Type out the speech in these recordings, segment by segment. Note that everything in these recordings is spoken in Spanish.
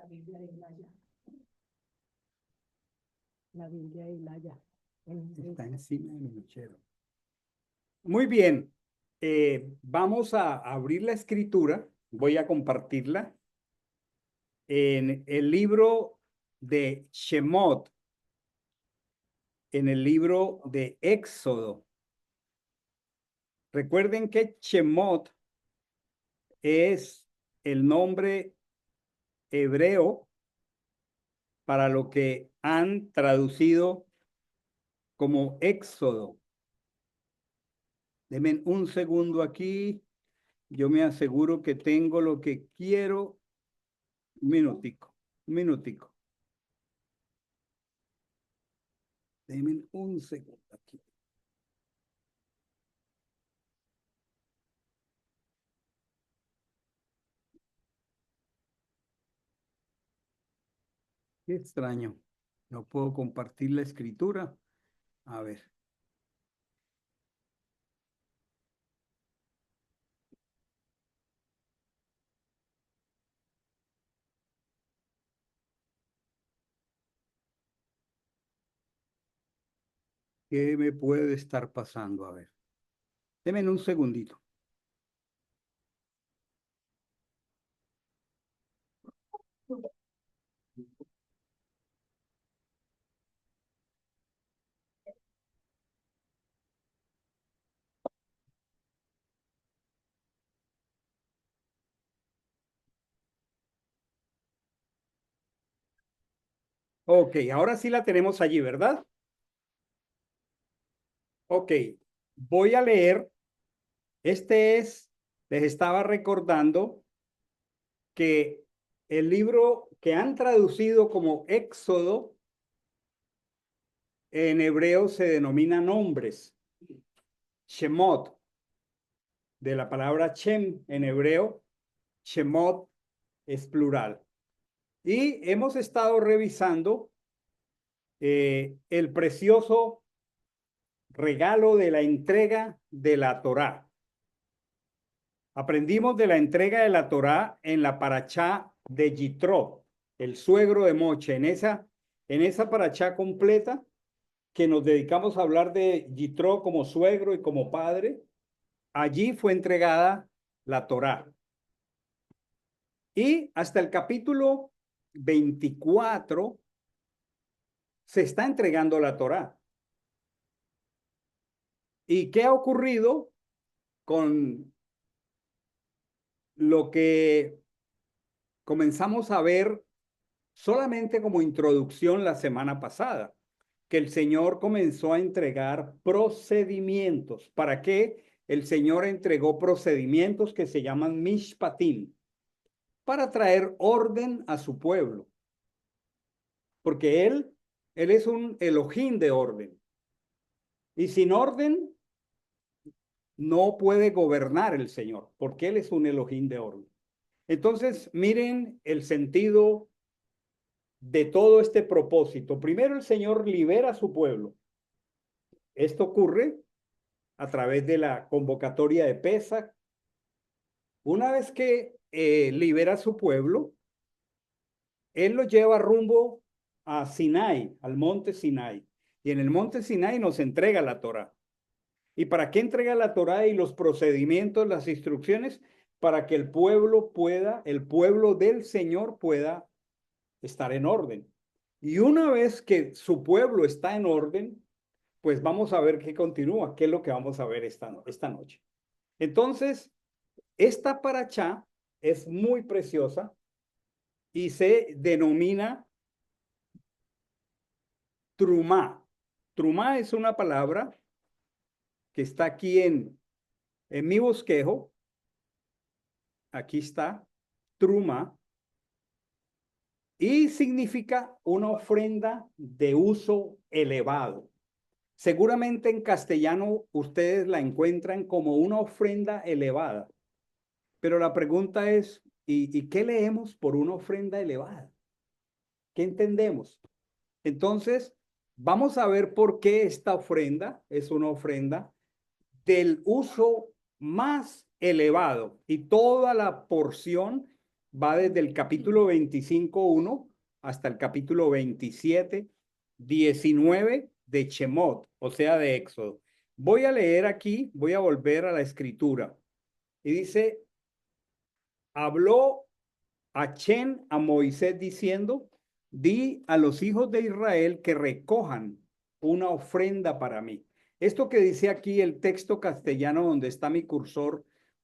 La Biblia de Ilaya. La Biblia de Ilaya. Está encima de mi mechero. Muy bien. Vamos a abrir la escritura. Voy a compartirla en el libro de Shemot, en el libro de Éxodo. Recuerden que Shemot es el nombre hebreo para lo que han traducido como Éxodo. Denme un segundo aquí. Yo me aseguro que tengo lo que quiero. Un minutico, un minutico. Denme un segundo aquí. Qué extraño. No puedo compartir la escritura. A ver. ¿Qué me puede estar pasando? A ver. Denme un segundito. Ok, ahora sí la tenemos allí, ¿verdad? Ok, voy a leer. Les estaba recordando que el libro que han traducido como Éxodo en hebreo se denomina nombres, Shemot, de la palabra Shem en hebreo, Shemot es plural. Y hemos estado revisando el precioso regalo de la entrega de la Torá. Aprendimos de la entrega de la Torá en la parachá de Yitro, el suegro de Moche. En esa parachá completa que nos dedicamos a hablar de Yitro como suegro y como padre, allí fue entregada la Torá. Y hasta el capítulo 24 se está entregando la Torá. ¿Y qué ha ocurrido con lo que comenzamos a ver solamente como introducción la semana pasada? Que el Señor comenzó a entregar procedimientos. ¿Para qué? El Señor entregó procedimientos que se llaman mishpatim, para traer orden a su pueblo. Porque Él es un Elohim de orden. Y sin orden no puede gobernar el Señor, porque Él es un Elohim de orden. Entonces, miren el sentido de todo este propósito. Primero, el Señor libera a su pueblo. Esto ocurre a través de la convocatoria de Pesach. Una vez que libera a su pueblo, Él lo lleva rumbo a Sinai, al monte Sinai. Y en el monte Sinai nos entrega la Torá. ¿Y para qué entrega la Torá y los procedimientos, las instrucciones? Para que el pueblo del Señor pueda estar en orden. Y una vez que su pueblo está en orden, pues vamos a ver qué continúa, qué es lo que vamos a ver esta noche. Entonces, esta parachá es muy preciosa y se denomina trumá. Trumá es una palabra que está aquí en mi bosquejo. Aquí está, truma, y significa una ofrenda de uso elevado. Seguramente en castellano ustedes la encuentran como una ofrenda elevada, pero la pregunta es, ¿y qué leemos por una ofrenda elevada? ¿Qué entendemos? Entonces, vamos a ver por qué esta ofrenda es una ofrenda del uso más elevado y toda la porción va desde el capítulo 25:1 hasta el capítulo 27:19 de Shemot, o sea, de Éxodo. Voy a leer aquí, voy a volver a la escritura. Y dice, habló Achén a Moisés diciendo, di a los hijos de Israel que recojan una ofrenda para mí. Esto que dice aquí el texto castellano donde está mi cursor,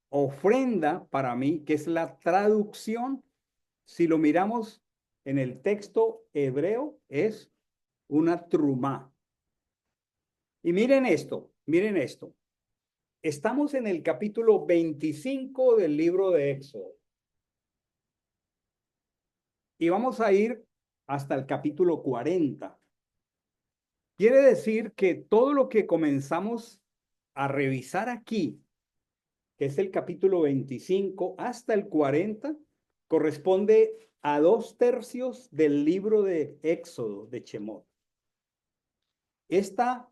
ofrenda para mí, que es la traducción, si lo miramos en el texto hebreo, es una trumá. Y miren esto, miren esto. Estamos en el capítulo 25 del libro de Éxodo. Y vamos a ir hasta el capítulo 40. Quiere decir que todo lo que comenzamos a revisar aquí, que es el capítulo 25 hasta el 40, corresponde a 2/3 del libro de Éxodo de Shemot. Esta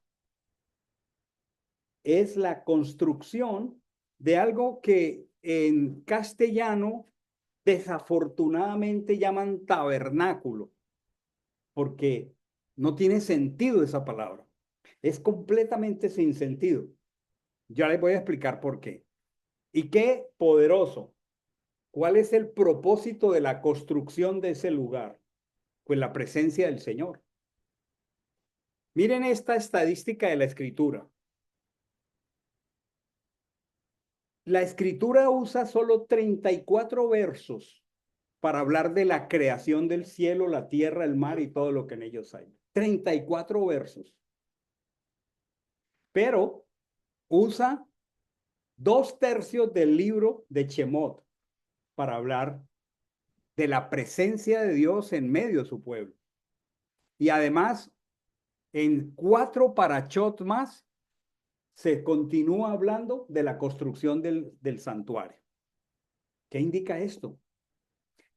es la construcción de algo que en castellano desafortunadamente llaman tabernáculo, porque no tiene sentido esa palabra. Es completamente sin sentido. Ya les voy a explicar por qué. Y qué poderoso. ¿Cuál es el propósito de la construcción de ese lugar? Pues la presencia del Señor. Miren esta estadística de la escritura. La escritura usa solo 34 versos para hablar de la creación del cielo, la tierra, el mar y todo lo que en ellos hay. 34 versos. Pero usa 2/3 del libro de Shemot para hablar de la presencia de Dios en medio de su pueblo. Y además, en 4 parachot más, se continúa hablando de la construcción del santuario. ¿Qué indica esto?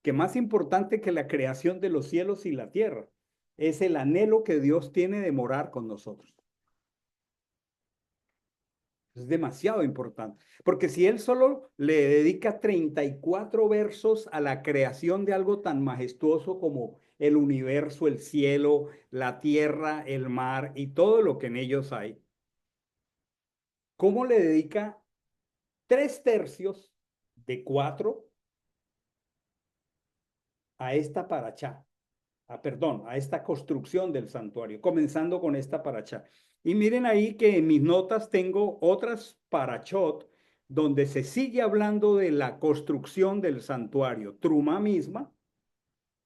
Que más importante que la creación de los cielos y la tierra es el anhelo que Dios tiene de morar con nosotros. Es demasiado importante, porque si él solo le dedica 34 versos a la creación de algo tan majestuoso como el universo, el cielo, la tierra, el mar y todo lo que en ellos hay, ¿cómo le dedica 3/3 de 4 a esta parachá? Perdón, a esta construcción del santuario, comenzando con esta parachá. Y miren ahí que en mis notas tengo otras parachot donde se sigue hablando de la construcción del santuario. Trumá misma,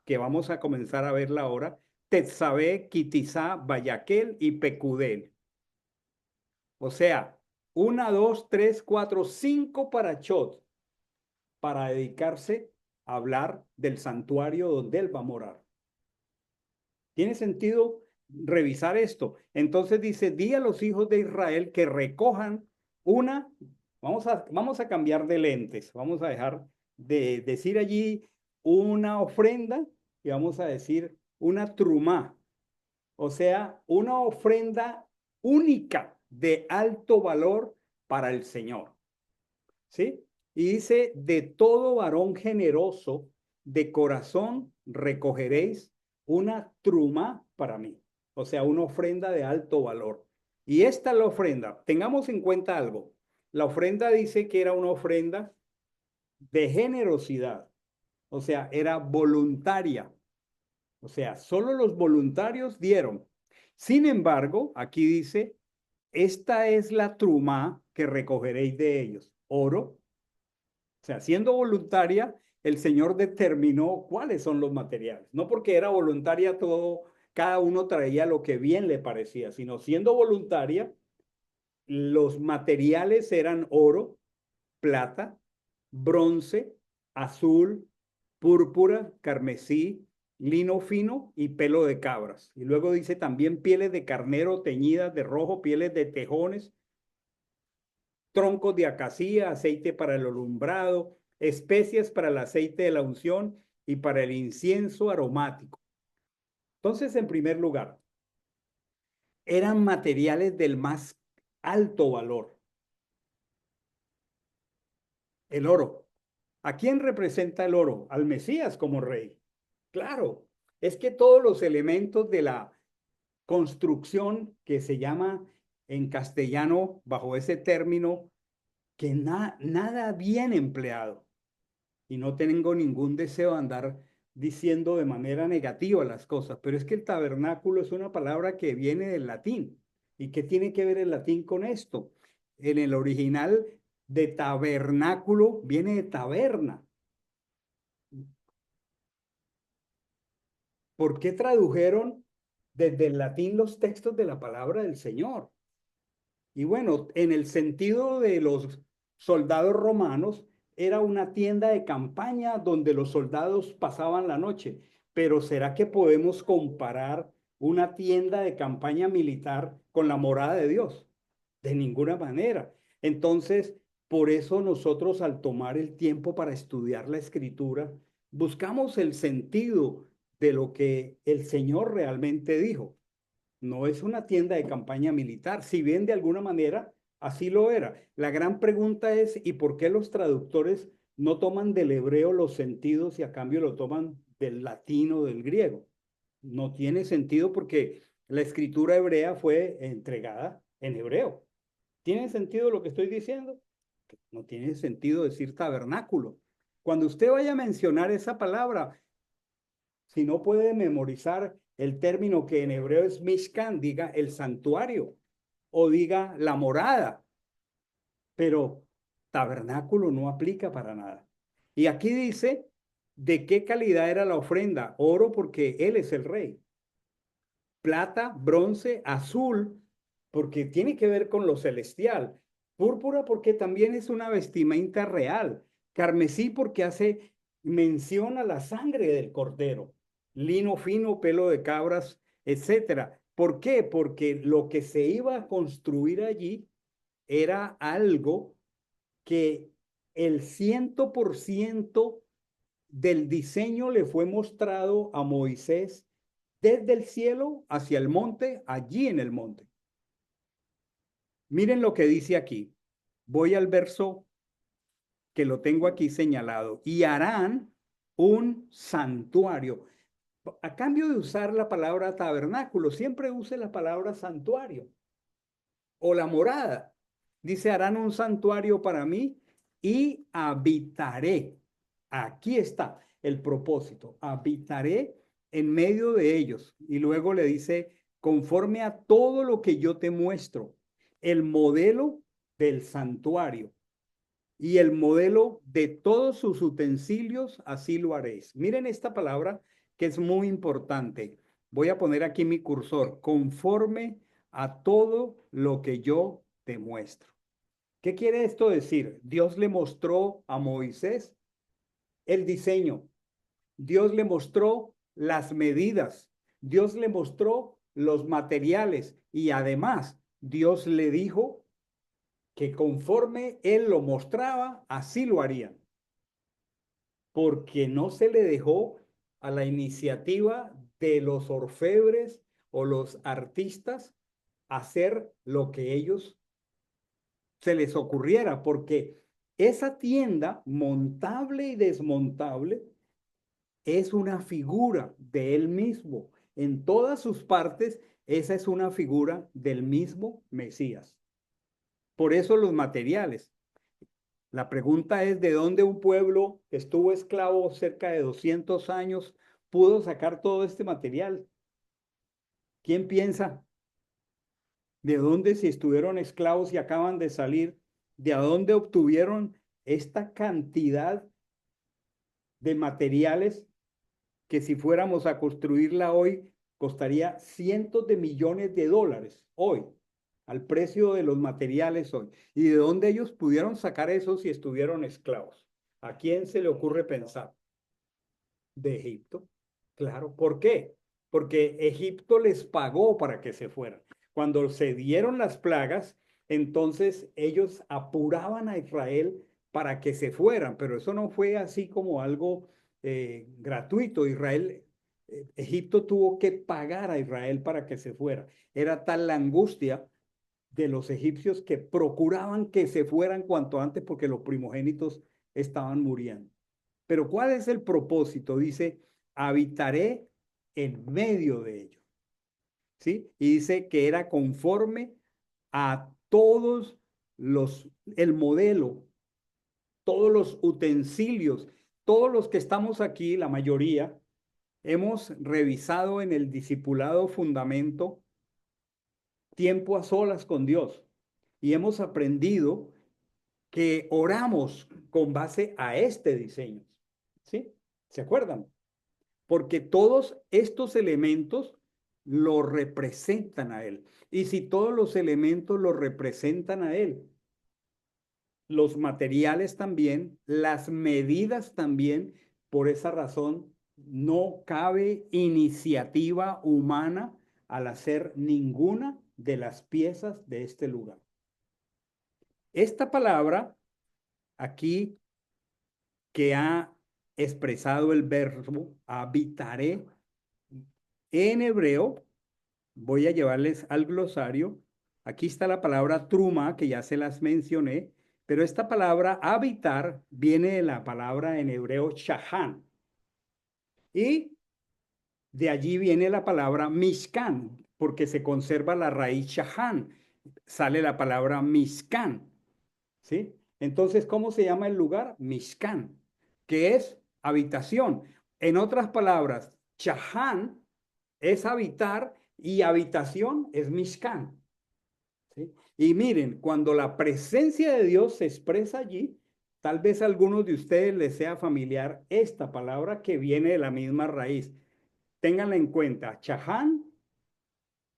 que vamos a comenzar a verla ahora, Tetzabé, Kitizá, Bayaquel y Pecudel. O sea, 1, 2, 3, 4, 5 parachot para dedicarse a hablar del santuario donde él va a morar. ¿Tiene sentido revisar esto? Entonces dice, di a los hijos de Israel que recojan una, vamos a cambiar de lentes, vamos a dejar de decir allí una ofrenda y vamos a decir una trumá, o sea, una ofrenda única de alto valor para el Señor. ¿Sí? Y dice, de todo varón generoso de corazón recogeréis una truma para mí, o sea, una ofrenda de alto valor. Y esta es la ofrenda. Tengamos en cuenta algo. La ofrenda dice que era una ofrenda de generosidad, o sea, era voluntaria. O sea, solo los voluntarios dieron. Sin embargo, aquí dice, esta es la truma que recogeréis de ellos. Oro, o sea, siendo voluntaria, el Señor determinó cuáles son los materiales. No porque era voluntaria todo, cada uno traía lo que bien le parecía, sino siendo voluntaria, los materiales eran oro, plata, bronce, azul, púrpura, carmesí, lino fino y pelo de cabras. Y luego dice también pieles de carnero teñidas de rojo, pieles de tejones, troncos de acacia, aceite para el alumbrado, especias para el aceite de la unción y para el incienso aromático. Entonces, en primer lugar, eran materiales del más alto valor. El oro. ¿A quién representa el oro? Al Mesías como rey. Claro, es que todos los elementos de la construcción que se llama en castellano, bajo ese término, que nada bien empleado. Y no tengo ningún deseo de andar diciendo de manera negativa las cosas, pero es que el tabernáculo es una palabra que viene del latín. ¿Y qué tiene que ver el latín con esto? En el original de tabernáculo viene de taberna. ¿Por qué tradujeron desde el latín los textos de la palabra del Señor? Y bueno, en el sentido de los soldados romanos, era una tienda de campaña donde los soldados pasaban la noche. Pero ¿será que podemos comparar una tienda de campaña militar con la morada de Dios? De ninguna manera. Entonces, por eso nosotros al tomar el tiempo para estudiar la escritura, buscamos el sentido de lo que el Señor realmente dijo. No es una tienda de campaña militar, si bien de alguna manera así lo era. La gran pregunta es, ¿y por qué los traductores no toman del hebreo los sentidos y a cambio lo toman del latino o del griego? No tiene sentido porque la escritura hebrea fue entregada en hebreo. ¿Tiene sentido lo que estoy diciendo? No tiene sentido decir tabernáculo. Cuando usted vaya a mencionar esa palabra, si no puede memorizar el término que en hebreo es Mishkan, diga el santuario o diga la morada, pero tabernáculo no aplica para nada. Y aquí dice de qué calidad era la ofrenda: oro porque él es el rey, plata, bronce, azul porque tiene que ver con lo celestial, púrpura porque también es una vestimenta real, carmesí porque hace mención a la sangre del cordero, lino fino, pelo de cabras, etcétera. ¿Por qué? Porque lo que se iba a construir allí era algo que el 100% del diseño le fue mostrado a Moisés desde el cielo hacia el monte, allí en el monte. Miren lo que dice aquí. Voy al verso que lo tengo aquí señalado. Y harán un santuario. A cambio de usar la palabra tabernáculo, siempre use la palabra santuario o la morada. Dice, harán un santuario para mí y habitaré. Aquí está el propósito. Habitaré en medio de ellos. Y luego le dice, conforme a todo lo que yo te muestro, el modelo del santuario y el modelo de todos sus utensilios, así lo haréis. Miren esta palabra que es muy importante. Voy a poner aquí mi cursor, conforme a todo lo que yo te muestro. ¿Qué quiere esto decir? Dios le mostró a Moisés el diseño, Dios le mostró las medidas, Dios le mostró los materiales y además Dios le dijo que conforme él lo mostraba, así lo harían, porque no se le dejó a la iniciativa de los orfebres o los artistas hacer lo que ellos se les ocurriera, porque esa tienda montable y desmontable es una figura de él mismo. En todas sus partes, esa es una figura del mismo Mesías. Por eso los materiales. La pregunta es, ¿de dónde un pueblo que estuvo esclavo cerca de 200 años pudo sacar todo este material? ¿Quién piensa? ¿De dónde, si estuvieron esclavos y acaban de salir, de dónde obtuvieron esta cantidad de materiales que si fuéramos a construirla hoy costaría cientos de millones de dólares hoy, al precio de los materiales hoy? ¿Y de dónde ellos pudieron sacar eso si estuvieron esclavos? ¿A quién se le ocurre pensar? De Egipto. Claro, ¿por qué? Porque Egipto les pagó para que se fueran. Cuando se dieron las plagas, entonces ellos apuraban a Israel para que se fueran, pero eso no fue así como algo gratuito. Egipto tuvo que pagar a Israel para que se fuera. Era tal la angustia de los egipcios que procuraban que se fueran cuanto antes porque los primogénitos estaban muriendo. Pero ¿cuál es el propósito? Dice, habitaré en medio de ellos. ¿Sí? Y dice que era conforme a todos el modelo, todos los utensilios, todos los que estamos aquí, la mayoría, hemos revisado en el discipulado fundamento tiempo a solas con Dios y hemos aprendido que oramos con base a este diseño. ¿Sí? ¿Se acuerdan? Porque todos estos elementos lo representan a Él. Y si todos los elementos lo representan a Él, los materiales también, las medidas también, por esa razón, no cabe iniciativa humana al hacer ninguna de las piezas de este lugar. Esta palabra aquí que ha expresado el verbo habitaré en hebreo, voy a llevarles al glosario. Aquí está la palabra truma, que ya se las mencioné, pero esta palabra habitar viene de la palabra en hebreo shahan. Y de allí viene la palabra mishkan, porque se conserva la raíz shahan. Sale la palabra mishkan, ¿sí? Entonces, ¿cómo se llama el lugar? Mishkan, que es habitación. En otras palabras, shahan es habitar y habitación es mishkan. ¿Sí? Y miren, cuando la presencia de Dios se expresa allí, tal vez a algunos de ustedes les sea familiar esta palabra que viene de la misma raíz. Ténganla en cuenta, Chahán,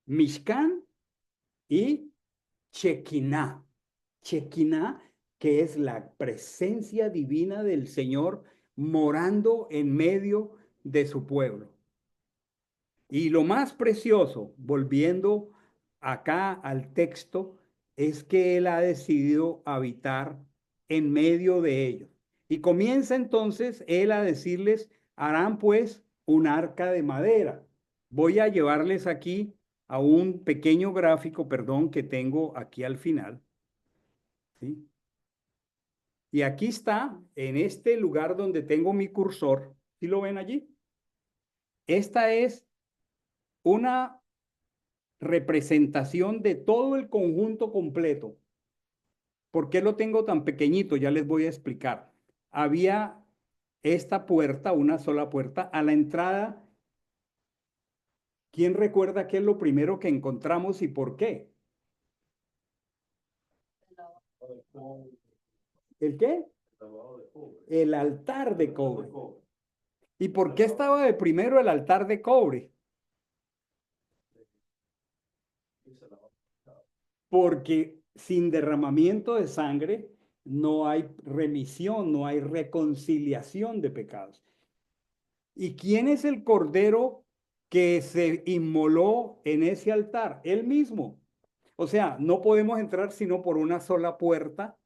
Mishkan y Chequiná. Chequiná, que es la presencia divina del Señor morando en medio de su pueblo. Y lo más precioso, volviendo acá al texto, es que Él ha decidido habitar en medio de ellos. Y comienza entonces Él a decirles, harán pues un arca de madera. Voy a llevarles aquí a un pequeño gráfico, perdón, que tengo aquí al final. ¿Sí? Y aquí está, en este lugar donde tengo mi cursor. ¿Sí lo ven allí? Esta es una representación de todo el conjunto completo. ¿Por qué lo tengo tan pequeñito? Ya les voy a explicar. Había esta puerta, una sola puerta, a la entrada. ¿Quién recuerda qué es lo primero que encontramos y por qué? ¿El qué? El altar de cobre. ¿Y por qué estaba de primero el altar de cobre? Porque sin derramamiento de sangre no hay remisión, no hay reconciliación de pecados. ¿Y quién es el cordero que se inmoló en ese altar? Él mismo. O sea, no podemos entrar sino por una sola puerta,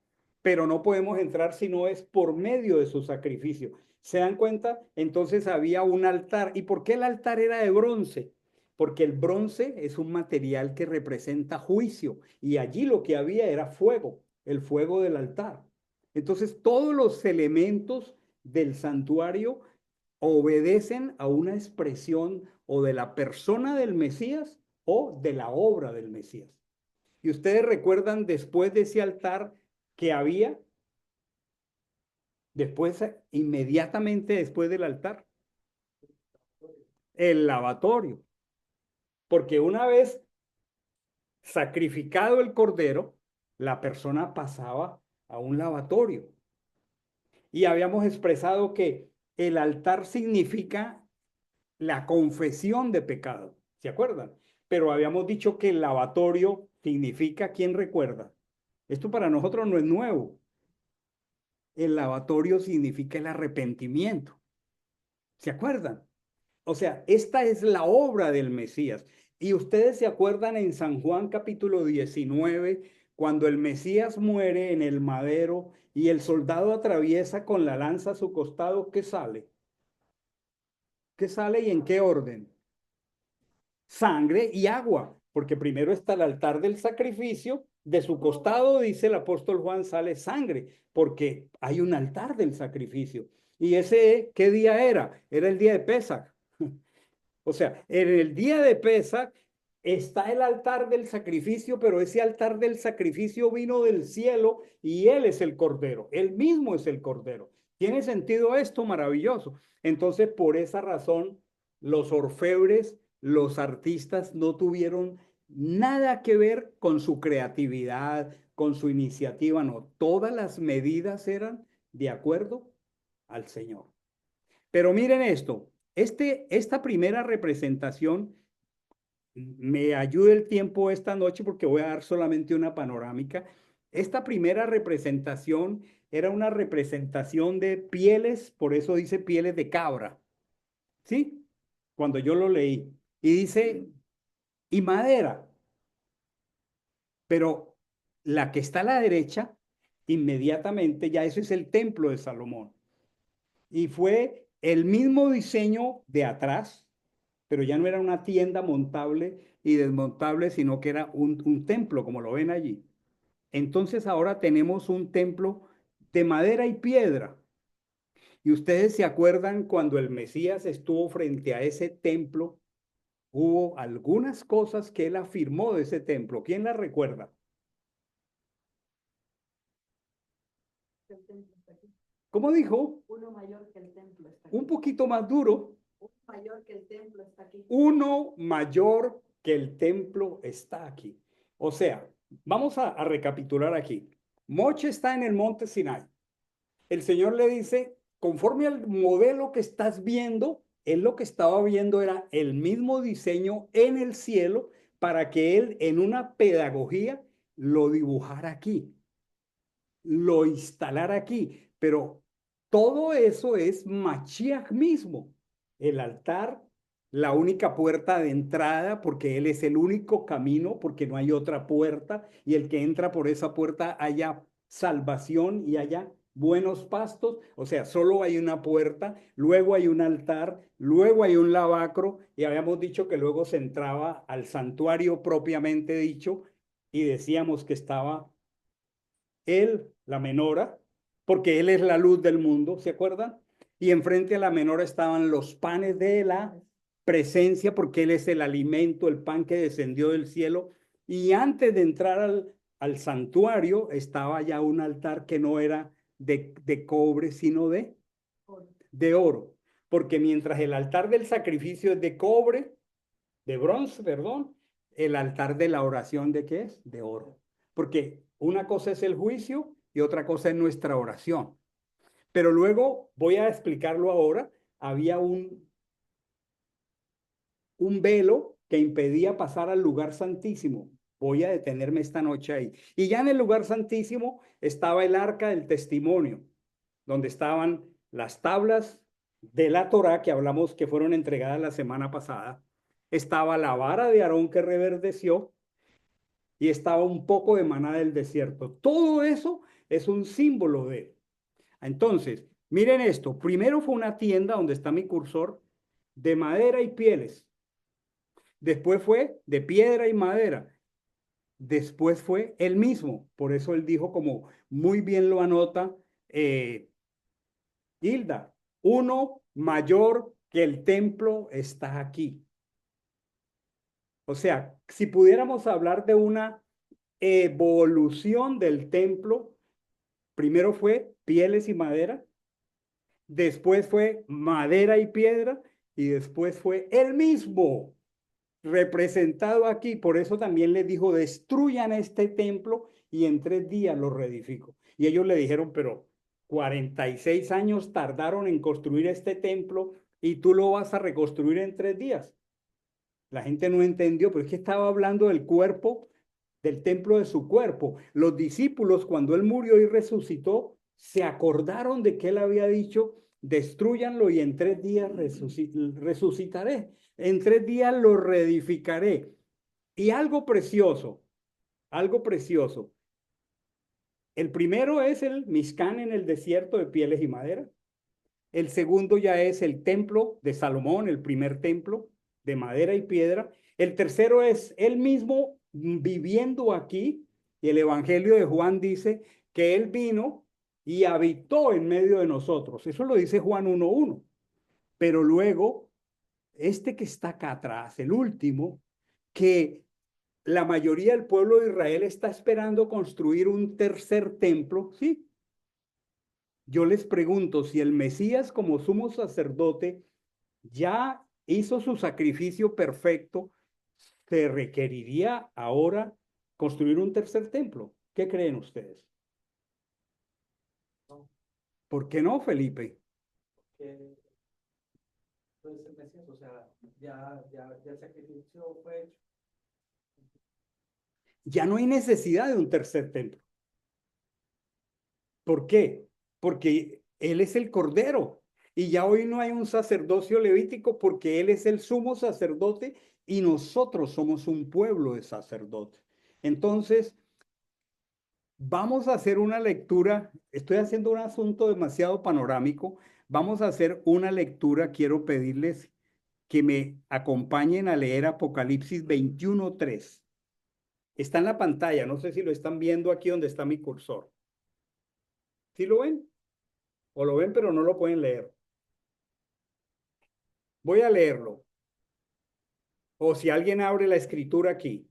pero no podemos entrar si no es por medio de su sacrificio. ¿Se dan cuenta? Entonces había un altar. ¿Y por qué el altar era de bronce? Porque el bronce es un material que representa juicio y allí lo que había era fuego, el fuego del altar. Entonces todos los elementos del santuario obedecen a una expresión o de la persona del Mesías o de la obra del Mesías. Y ustedes recuerdan después de ese altar que había, después, inmediatamente después del altar, el lavatorio. Porque una vez sacrificado el cordero, la persona pasaba a un lavatorio. Y habíamos expresado que el altar significa la confesión de pecado. ¿Se acuerdan? Pero habíamos dicho que el lavatorio significa, ¿quién recuerda? Esto para nosotros no es nuevo. El lavatorio significa el arrepentimiento. ¿Se acuerdan? O sea, esta es la obra del Mesías. Y ustedes se acuerdan en San Juan capítulo 19, cuando el Mesías muere en el madero y el soldado atraviesa con la lanza a su costado, ¿qué sale? ¿Qué sale y en qué orden? Sangre y agua, porque primero está el altar del sacrificio de su costado, dice el apóstol Juan, sale sangre, porque hay un altar del sacrificio. ¿Y ese qué día era? Era el día de Pesaj. O sea, en el día de Pesaj está el altar del sacrificio, pero ese altar del sacrificio vino del cielo y Él es el Cordero, Él mismo es el Cordero. ¿Tiene sentido esto? Maravilloso. Entonces, por esa razón, los orfebres, los artistas no tuvieron nada que ver con su creatividad, con su iniciativa, no. Todas las medidas eran de acuerdo al Señor. Pero miren esto, esta primera representación me ayuda el tiempo esta noche porque voy a dar solamente una panorámica. Esta primera representación era una representación de pieles, por eso dice pieles de cabra, ¿sí? Cuando yo lo leí. Y dice, y madera, pero la que está a la derecha, inmediatamente, ya eso es el templo de Salomón. Y fue el mismo diseño de atrás, pero ya no era una tienda montable y desmontable, sino que era un templo, como lo ven allí. Entonces ahora tenemos un templo de madera y piedra. Y ustedes se acuerdan cuando el Mesías estuvo frente a ese templo, hubo algunas cosas que él afirmó de ese templo. ¿Quién las recuerda? El templo está aquí. ¿Cómo dijo? Uno mayor que el templo está aquí. Un poquito más duro. Uno mayor que el templo está aquí. Uno mayor que el templo está aquí. O sea, vamos a recapitular aquí. Moche está en el monte Sinai. El Señor le dice, conforme al modelo que estás viendo, él lo que estaba viendo era el mismo diseño en el cielo para que él en una pedagogía lo dibujara aquí, lo instalara aquí. Pero todo eso es Mashiach mismo. El altar, la única puerta de entrada, porque Él es el único camino, porque no hay otra puerta, y el que entra por esa puerta haya salvación y haya buenos pastos, o sea, solo hay una puerta, luego hay un altar, luego hay un lavacro, y habíamos dicho que luego se entraba al santuario propiamente dicho, y decíamos que estaba él, la menora, porque Él es la luz del mundo, ¿se acuerdan? Y enfrente a la menora estaban los panes de la presencia, porque Él es el alimento, el pan que descendió del cielo. Y antes de entrar al santuario estaba ya un altar que no era de cobre, sino de oro. Porque mientras el altar del sacrificio es de cobre, de bronce, perdón, el altar de la oración ¿de qué es? De oro. Porque una cosa es el juicio y otra cosa es nuestra oración. Pero luego, voy a explicarlo ahora, había un velo que impedía pasar al lugar santísimo. Voy a detenerme esta noche ahí. Y ya en el lugar santísimo estaba el arca del testimonio, donde estaban las tablas de la Torá que hablamos que fueron entregadas la semana pasada. Estaba la vara de Aarón que reverdeció y estaba un poco de maná del desierto. Todo eso es un símbolo de él. Entonces, miren esto. Primero fue una tienda donde está mi cursor de madera y pieles. Después fue de piedra y madera. Después fue él mismo. Por eso él dijo, como muy bien lo anota Hilda, uno mayor que el templo está aquí. O sea, si pudiéramos hablar de una evolución del templo, primero fue pieles y madera, después fue madera y piedra y después fue él mismo representado aquí. Por eso también les dijo, destruyan este templo y en 3 días lo reedifico. Y ellos le dijeron, pero 46 años tardaron en construir este templo y tú lo vas a reconstruir en 3 días. La gente no entendió, pero es que estaba hablando del cuerpo, del templo de su cuerpo. Los discípulos, cuando él murió y resucitó, se acordaron de que él había dicho, destruyanlo y en 3 días resucitaré. En 3 días lo reedificaré. Y algo precioso, algo precioso. El primero es el Mishkan en el desierto de pieles y madera. El segundo ya es el templo de Salomón, el primer templo de madera y piedra. El tercero es él mismo viviendo aquí Y el Evangelio de Juan dice que Él vino y habitó en medio de nosotros. Eso lo dice Juan 1:1. Pero luego, este que está acá atrás, el último, que la mayoría del pueblo de Israel está esperando construir un tercer templo, ¿sí? Yo les pregunto si el Mesías como sumo sacerdote ya hizo su sacrificio perfecto, ¿se requeriría ahora construir un tercer templo? ¿Qué creen ustedes? No, ¿Por qué no, Felipe? que pues el Mesías, o sea, ya el sacrificio fue hecho. Ya no hay necesidad de un tercer templo. ¿Por qué? Porque Él es el Cordero y ya hoy no hay un sacerdocio levítico porque Él es el sumo sacerdote y nosotros somos un pueblo de sacerdotes. Entonces, vamos a hacer una lectura. Estoy haciendo un asunto demasiado panorámico. Vamos a hacer una lectura. Quiero pedirles que me acompañen a leer Apocalipsis 21:3. Está en la pantalla. No sé si lo están viendo aquí donde está mi cursor. ¿Sí lo ven? O lo ven, pero no lo pueden leer. Voy a leerlo. O si alguien abre la escritura aquí.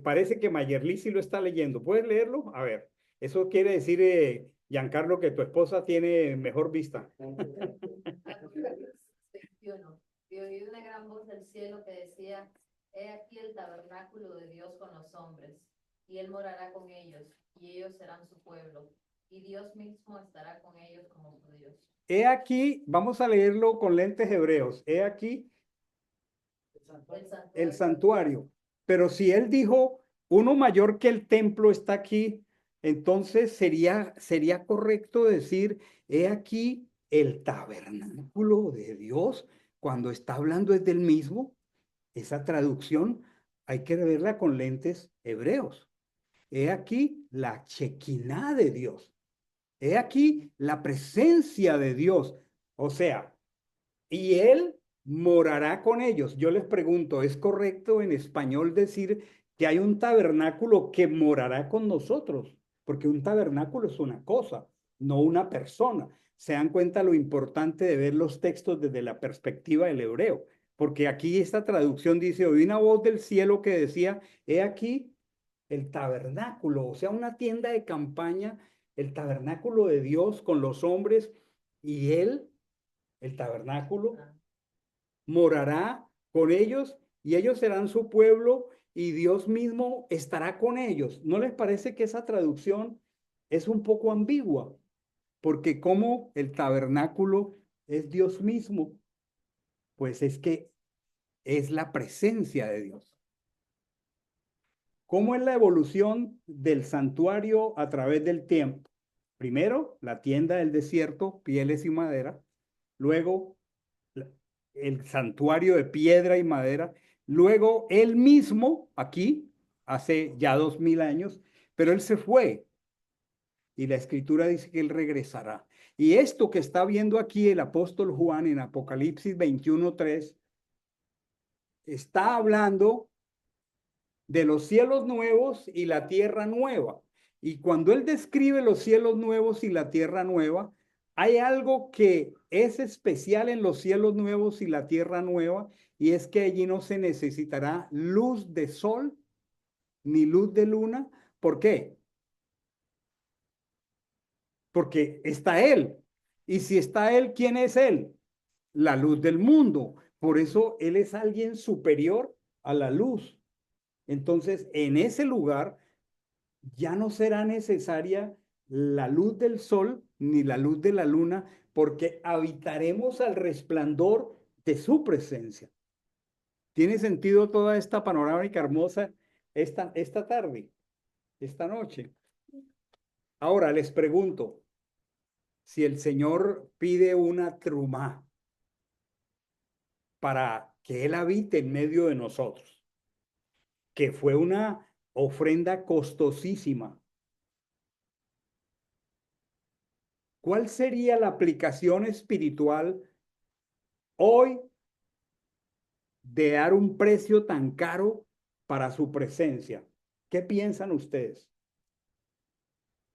Parece que Mayerly sí lo está leyendo. ¿Puedes leerlo? A ver. Eso quiere decir, Giancarlo, que tu esposa tiene mejor vista. Apocalipsis 21. Y oí una gran voz del cielo que decía: He aquí el tabernáculo de Dios con los hombres, y él morará con ellos, y ellos serán su pueblo, y Dios mismo estará con ellos como su Dios. He aquí, vamos a leerlo con lentes hebreos. He aquí El santuario. el santuario. Pero si él dijo, uno mayor que el templo está aquí, entonces sería correcto decir, he aquí el tabernáculo de Dios, cuando está hablando es del mismo. Esa traducción hay que verla con lentes hebreos. He aquí la chequiná de Dios. He aquí la presencia de Dios. O sea, y él morará con ellos. Yo les pregunto, ¿es correcto en español decir que hay un tabernáculo que morará con nosotros? Porque un tabernáculo es una cosa, no una persona. Se dan cuenta lo importante de ver los textos desde la perspectiva del hebreo, porque aquí esta traducción dice, oí una voz del cielo que decía, he aquí el tabernáculo, o sea, una tienda de campaña, el tabernáculo de Dios con los hombres y él, el tabernáculo morará con ellos y ellos serán su pueblo y Dios mismo estará con ellos. ¿No les parece que esa traducción es un poco ambigua? Porque como el tabernáculo es Dios mismo, pues es que es la presencia de Dios. ¿Cómo es la evolución del santuario a través del tiempo? Primero, la tienda del desierto, pieles y madera. Luego, el santuario de piedra y madera. Luego él mismo, aquí, hace ya 2000 años, pero él se fue y la escritura dice que él regresará. Y esto que está viendo aquí el apóstol Juan en Apocalipsis 21:3, está hablando de los cielos nuevos y la tierra nueva. Y cuando él describe los cielos nuevos y la tierra nueva, hay algo que es especial en los cielos nuevos y la tierra nueva, y es que allí no se necesitará luz de sol ni luz de luna. ¿Por qué? Porque está Él. Y si está Él, ¿quién es Él? La luz del mundo. Por eso Él es alguien superior a la luz. Entonces, en ese lugar ya no será necesaria la luz del sol ni la luz de la luna, porque habitaremos al resplandor de su presencia. ¿Tiene sentido toda esta panorámica hermosa esta tarde, esta noche? Ahora les pregunto, si el Señor pide una trumá para que Él habite en medio de nosotros, que fue una ofrenda costosísima, ¿cuál sería la aplicación espiritual hoy de dar un precio tan caro para su presencia? ¿Qué piensan ustedes?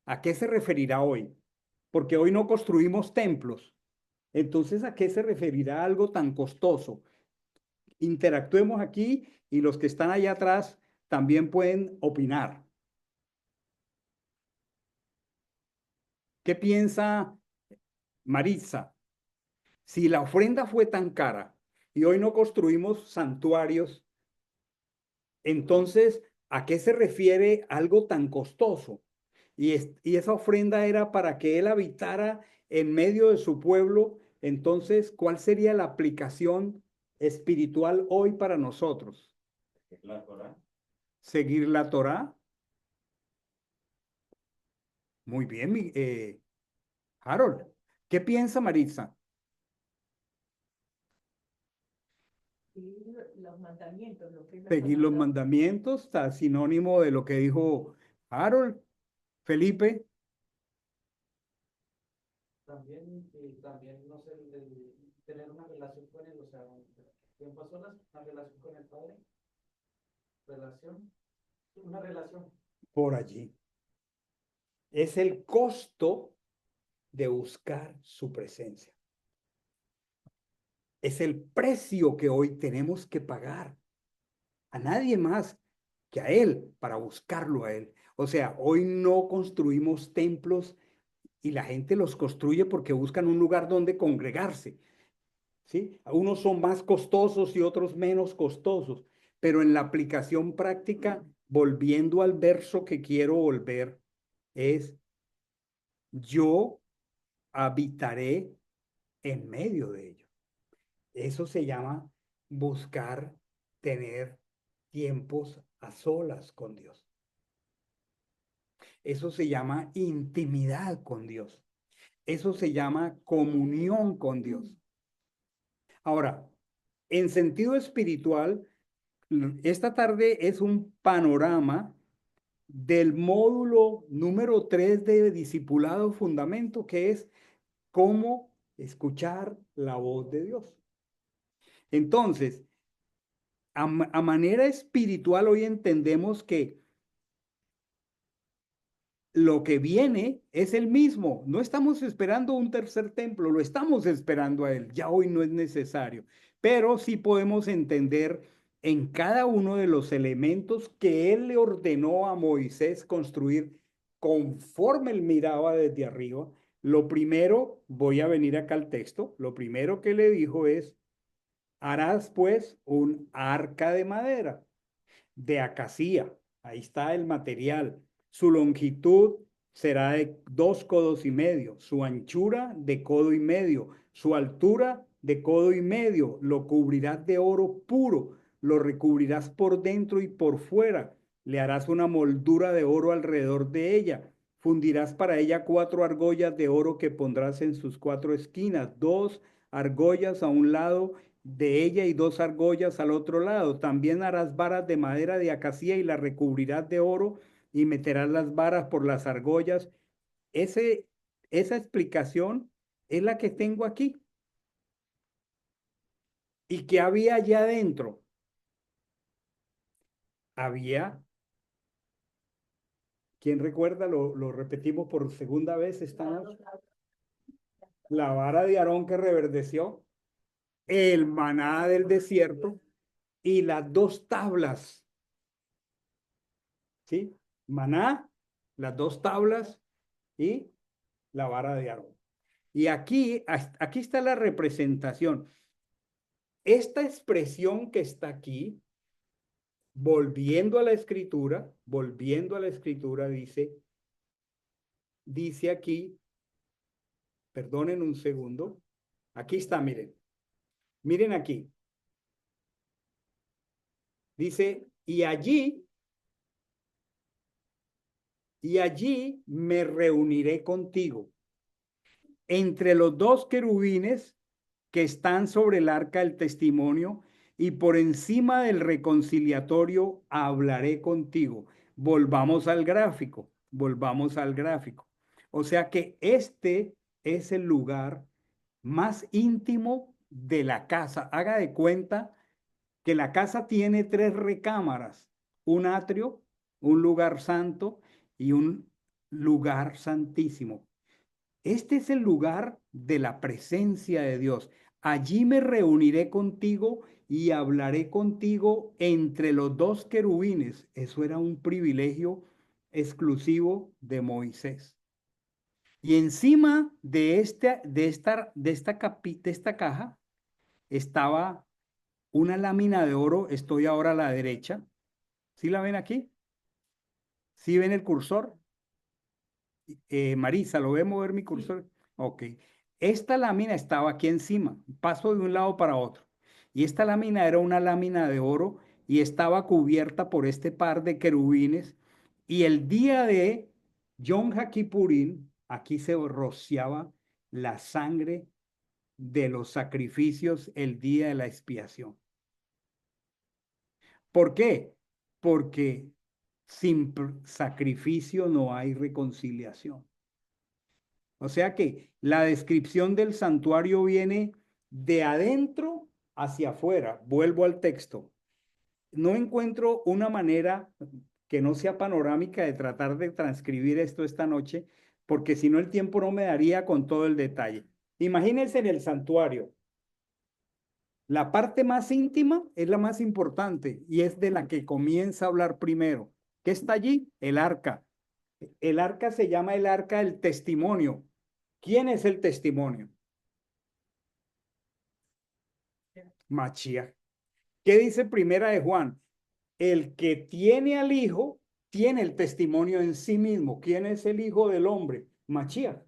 ¿A qué se referirá hoy? Porque hoy no construimos templos. Entonces, ¿a qué se referirá algo tan costoso? Interactuemos aquí y los que están allá atrás también pueden opinar. ¿Qué piensa Maritza? Si la ofrenda fue tan cara y hoy no construimos santuarios, entonces, ¿a qué se refiere algo tan costoso? Y esa ofrenda era para que él habitara en medio de su pueblo. Entonces, ¿cuál sería la aplicación espiritual hoy para nosotros? La Torah. Seguir la Torá. Muy bien, Harold. ¿Qué piensa Maritza? Seguir los mandamientos, lo que es la Seguir los Torá. mandamientos, está sinónimo de lo que dijo Harold. Felipe, También, y también, no sé, tener una relación con él, o sea, en personas, una relación con el Padre, una relación. por allí. Es el costo de buscar su presencia. Es el precio que hoy tenemos que pagar. A nadie más que a Él, para buscarlo a Él. O sea, hoy no construimos templos y la gente los construye porque buscan un lugar donde congregarse. ¿Sí? Unos son más costosos y otros menos costosos, pero en la aplicación práctica, volviendo al verso que quiero volver, es yo habitaré en medio de ellos. Eso se llama buscar tener tiempos a solas con Dios. Eso se llama intimidad con Dios. Eso se llama comunión con Dios. Ahora, en sentido espiritual, esta tarde es un panorama del módulo número 3 de Discipulado Fundamento, que es cómo escuchar la voz de Dios. Entonces, a manera espiritual hoy entendemos que lo que viene es el mismo. No estamos esperando un tercer templo, lo estamos esperando a él. Ya hoy no es necesario, pero sí podemos entender en cada uno de los elementos que él le ordenó a Moisés construir conforme él miraba desde arriba. Lo primero, voy a venir acá al texto, lo primero que le dijo es, harás pues un arca de madera, de acacia. Ahí está el material. Su longitud será de 2,5 codos, su anchura de 1,5 codos, su altura de 1,5 codos. Lo cubrirás de oro puro, lo recubrirás por dentro y por fuera. Le harás una moldura de oro alrededor de ella. Fundirás para ella 4 argollas de oro que pondrás en sus 4 esquinas, 2 argollas a un lado de ella y 2 argollas al otro lado. También harás varas de madera de acacia y las recubrirás de oro y meterás las varas por las argollas. Esa explicación es la que tengo aquí. ¿Y qué había allá adentro? Había, ¿quién recuerda? Lo repetimos por segunda vez esta noche. La vara de Aarón que reverdeció, el maná del desierto y las 2 tablas. ¿Sí? Maná, las 2 tablas y la vara de Aarón. Y aquí está la representación. Esta expresión que está aquí, volviendo a la escritura, dice aquí, perdonen un segundo, aquí está, miren aquí. Dice, y allí me reuniré contigo entre los 2 querubines que están sobre el arca del testimonio y por encima del reconciliatorio hablaré contigo. Volvamos al gráfico. O sea que este es el lugar más íntimo de la casa. Haga de cuenta que la casa tiene 3 recámaras, un atrio, un lugar santo y un lugar santísimo. Este es el lugar de la presencia de Dios. Allí me reuniré contigo y hablaré contigo entre los dos querubines. Eso era un privilegio exclusivo de Moisés. Y encima de esta caja estaba una lámina de oro. Estoy ahora a la derecha. ¿Sí la ven aquí? ¿Sí ven el cursor? Marisa, ¿lo ve mover mi cursor? Ok. Esta lámina estaba aquí encima. Paso de un lado para otro. Y esta lámina era una lámina de oro y estaba cubierta por este par de querubines. Y el día de Yom HaKippurim, aquí se rociaba la sangre de los sacrificios el día de la expiación. ¿Por qué? Porque sin sacrificio no hay reconciliación. O sea que la descripción del santuario viene de adentro hacia afuera. Vuelvo al texto. No encuentro una manera que no sea panorámica de tratar de transcribir esto esta noche, porque si no el tiempo no me daría con todo el detalle. Imagínense en el santuario. La parte más íntima es la más importante y es de la que comienza a hablar primero. ¿Qué está allí? El arca. El arca se llama el arca del testimonio. ¿Quién es el testimonio? Mashiach. ¿Qué dice Primera de Juan? El que tiene al Hijo tiene el testimonio en sí mismo. ¿Quién es el Hijo del hombre? Mashiach.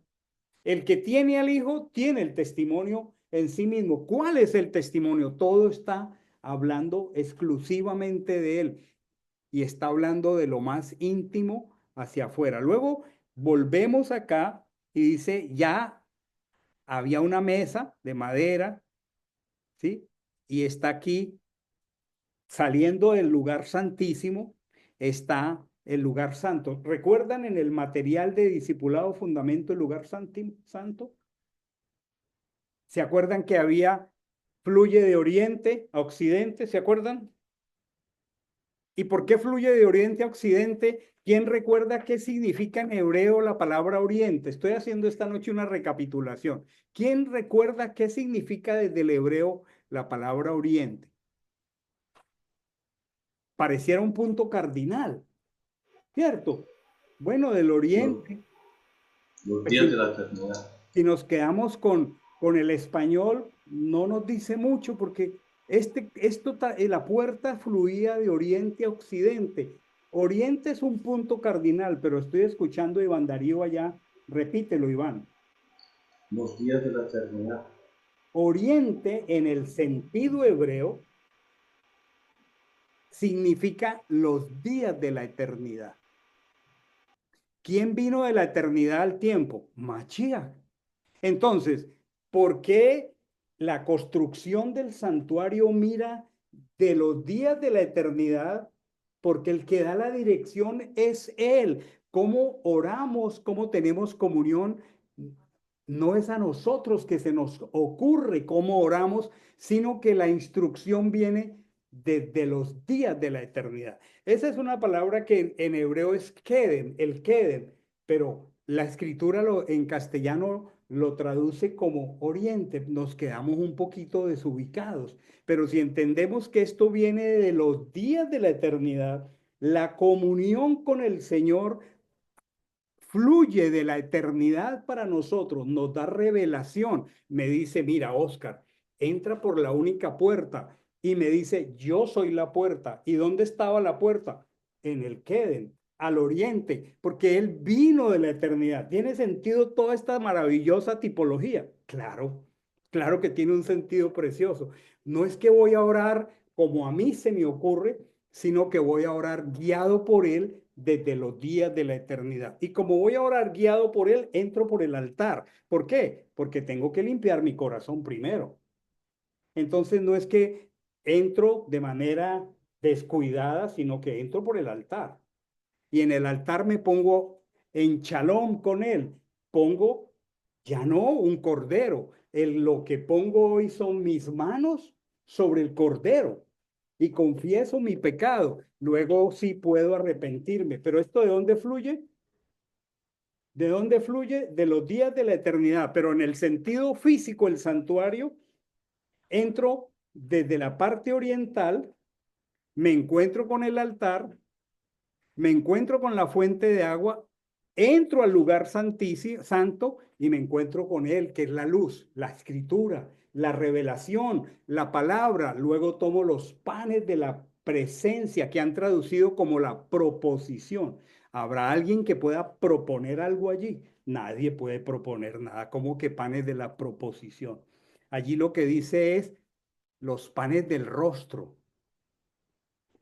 El que tiene al Hijo tiene el testimonio en sí mismo. ¿Cuál es el testimonio? Todo está hablando exclusivamente de Él y está hablando de lo más íntimo hacia afuera. Luego volvemos acá y dice, ya había una mesa de madera, ¿sí? Y está aquí, saliendo del lugar santísimo, está el lugar santo. ¿Recuerdan en el material de Discipulado Fundamento el lugar santo? ¿Se acuerdan que fluye de oriente a occidente? ¿Se acuerdan? ¿Y por qué fluye de oriente a occidente? ¿Quién recuerda qué significa en hebreo la palabra oriente? Estoy haciendo esta noche una recapitulación. ¿Quién recuerda qué significa desde el hebreo la palabra oriente? Pareciera un punto cardinal, ¿cierto? Bueno, del oriente. Los días de la eternidad. Si nos quedamos con el español, no nos dice mucho porque la puerta fluía de oriente a occidente. Oriente es un punto cardinal, pero estoy escuchando a Iván Darío allá. Repítelo, Iván. Los días de la eternidad. Oriente, en el sentido hebreo, significa los días de la eternidad. ¿Quién vino de la eternidad al tiempo? Mashiach. Entonces, ¿por qué la construcción del santuario mira de los días de la eternidad? Porque el que da la dirección es Él. ¿Cómo oramos? ¿Cómo tenemos comunión? No es a nosotros que se nos ocurre cómo oramos, sino que la instrucción viene desde los días de la eternidad. Esa es una palabra que en hebreo es kedem, el kedem, pero la escritura en castellano lo traduce como oriente. Nos quedamos un poquito desubicados, pero si entendemos que esto viene de los días de la eternidad, la comunión con el Señor fluye de la eternidad para nosotros, nos da revelación. Me dice, mira, Oscar, entra por la única puerta. Y me dice, yo soy la puerta. ¿Y dónde estaba la puerta? En el Kedem, al oriente, porque Él vino de la eternidad. ¿Tiene sentido toda esta maravillosa tipología? Claro, claro que tiene un sentido precioso. No es que voy a orar como a mí se me ocurre, sino que voy a orar guiado por Él desde los días de la eternidad. Y como voy a orar guiado por Él, entro por el altar. ¿Por qué? Porque tengo que limpiar mi corazón primero. Entonces no es que entro de manera descuidada, sino que entro por el altar. Y en el altar me pongo en shalom con Él. Pongo ya no un cordero. Lo que pongo hoy son mis manos sobre el cordero. y confieso mi pecado, luego sí puedo arrepentirme. Pero ¿esto de dónde fluye? ¿De dónde fluye? De los días de la eternidad. Pero en el sentido físico, el santuario, entro desde la parte oriental, me encuentro con el altar, me encuentro con la fuente de agua, entro al lugar santo y me encuentro con él, que es la luz, la escritura, la revelación, la palabra. Luego tomo los panes de la presencia, que han traducido como la proposición. ¿Habrá alguien que pueda proponer algo allí? Nadie puede proponer nada, como que panes de la proposición. Allí lo que dice es los panes del rostro.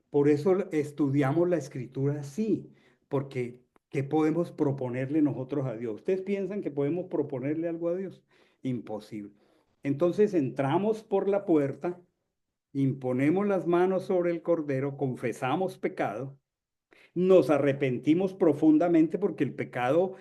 Por eso estudiamos la escritura así, porque ¿qué podemos proponerle nosotros a Dios? ¿Ustedes piensan que podemos proponerle algo a Dios? Imposible. Entonces entramos por la puerta, imponemos las manos sobre el cordero, confesamos pecado, nos arrepentimos profundamente porque el pecado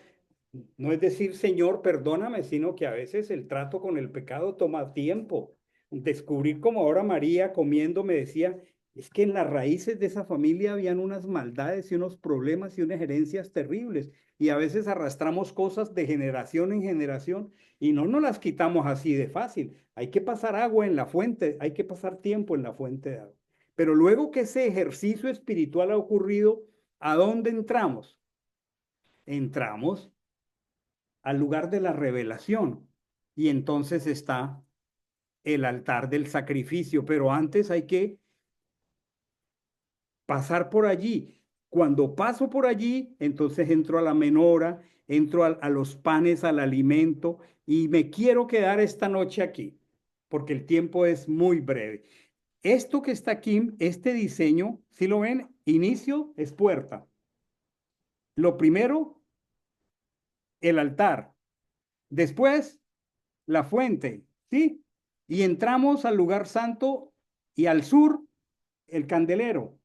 no es decir, Señor, perdóname, sino que a veces el trato con el pecado toma tiempo. Descubrir como ahora María comiendo me decía, es que en las raíces de esa familia habían unas maldades y unos problemas y unas herencias terribles. Y a veces arrastramos cosas de generación en generación y no nos las quitamos así de fácil. Hay que pasar agua en la fuente, hay que pasar tiempo en la fuente de agua. Pero luego que ese ejercicio espiritual ha ocurrido, ¿a dónde entramos? Entramos al lugar de la revelación. Y entonces está el altar del sacrificio, pero antes hay que pasar por allí. Cuando paso por allí, entonces entro a la menora, entro a los panes, al alimento, y me quiero quedar esta noche aquí, porque el tiempo es muy breve. Esto que está aquí, este diseño, si lo ven, inicio es puerta. Lo primero, el altar. Después, la fuente, ¿sí? Y entramos al lugar santo y al sur, el candelero.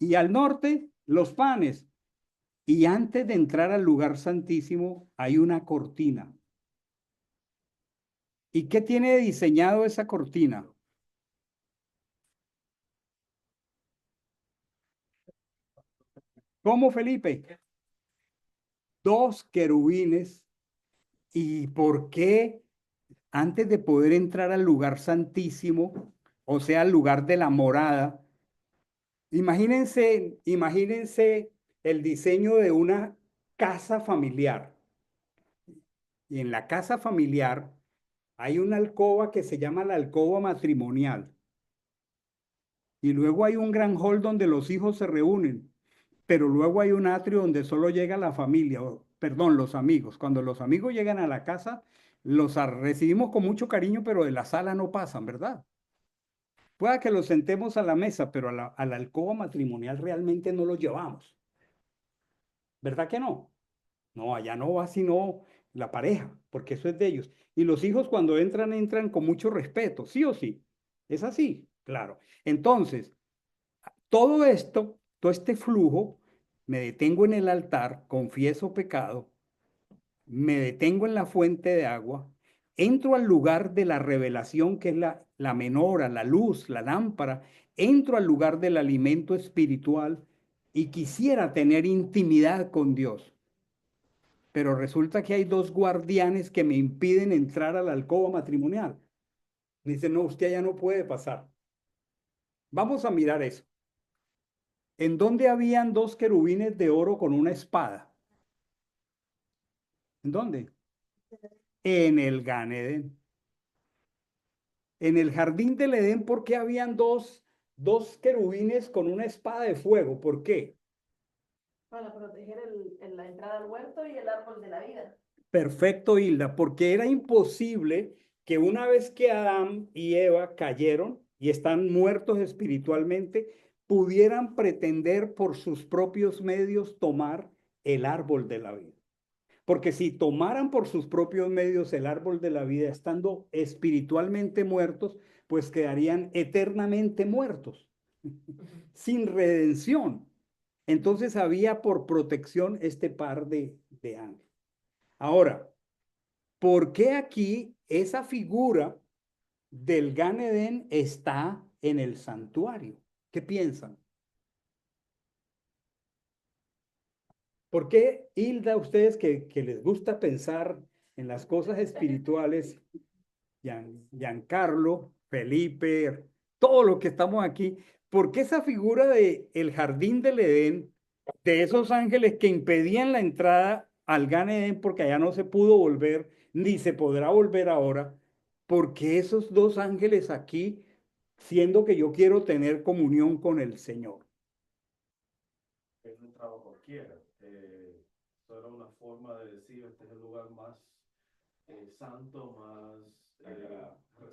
Y al norte, los panes. Y antes de entrar al lugar santísimo, hay una cortina. ¿Y qué tiene diseñado esa cortina? ¿Cómo, Felipe? Dos querubines. ¿Y por qué antes de poder entrar al lugar santísimo, o sea, al lugar de la morada? Imagínense el diseño de una casa familiar. Y en la casa familiar hay una alcoba que se llama la alcoba matrimonial. Y luego hay un gran hall donde los hijos se reúnen. Pero luego hay un atrio donde solo llega la familia, perdón, los amigos. Cuando los amigos llegan a la casa, los recibimos con mucho cariño, pero de la sala no pasan, ¿verdad? Pueda que los sentemos a la mesa, pero a la alcoba matrimonial realmente no los llevamos. ¿Verdad que no? No, allá no va sino la pareja, porque eso es de ellos. Y los hijos cuando entran, entran con mucho respeto, sí o sí. ¿Es así? Claro. Entonces, todo esto, todo este flujo, me detengo en el altar, confieso pecado, me detengo en la fuente de agua, entro al lugar de la revelación, que es la menora, la luz, la lámpara, entro al lugar del alimento espiritual y quisiera tener intimidad con Dios. Pero resulta que hay dos guardianes que me impiden entrar a la alcoba matrimonial. Me dicen, no, usted ya no puede pasar. Vamos a mirar eso. ¿En dónde habían dos querubines de oro con una espada? ¿En dónde? En el Gan Edén. En el jardín del Edén, ¿por qué habían dos querubines con una espada de fuego? ¿Por qué? Para proteger la entrada al huerto y el árbol de la vida. Perfecto, Hilda, porque era imposible que una vez que Adán y Eva cayeron y están muertos espiritualmente, pudieran pretender por sus propios medios tomar el árbol de la vida. Porque si tomaran por sus propios medios el árbol de la vida, estando espiritualmente muertos, pues quedarían eternamente muertos, sin redención. Entonces había por protección este par de ángeles. Ahora, ¿por qué aquí esa figura del Gan Edén está en el santuario. ¿Qué piensan? ¿Por qué, Hilda, ustedes que les gusta pensar en las cosas espirituales, Giancarlo, Felipe, todo lo que estamos aquí, por qué esa figura de el jardín del Edén, de esos ángeles que impedían la entrada al Gan Edén porque allá no se pudo volver, ni se podrá volver ahora? ¿Por qué esos dos ángeles aquí, siendo que yo quiero tener comunión con el Señor? Es un trabajo cualquiera. Eso era una forma de decir, este es el lugar más santo, más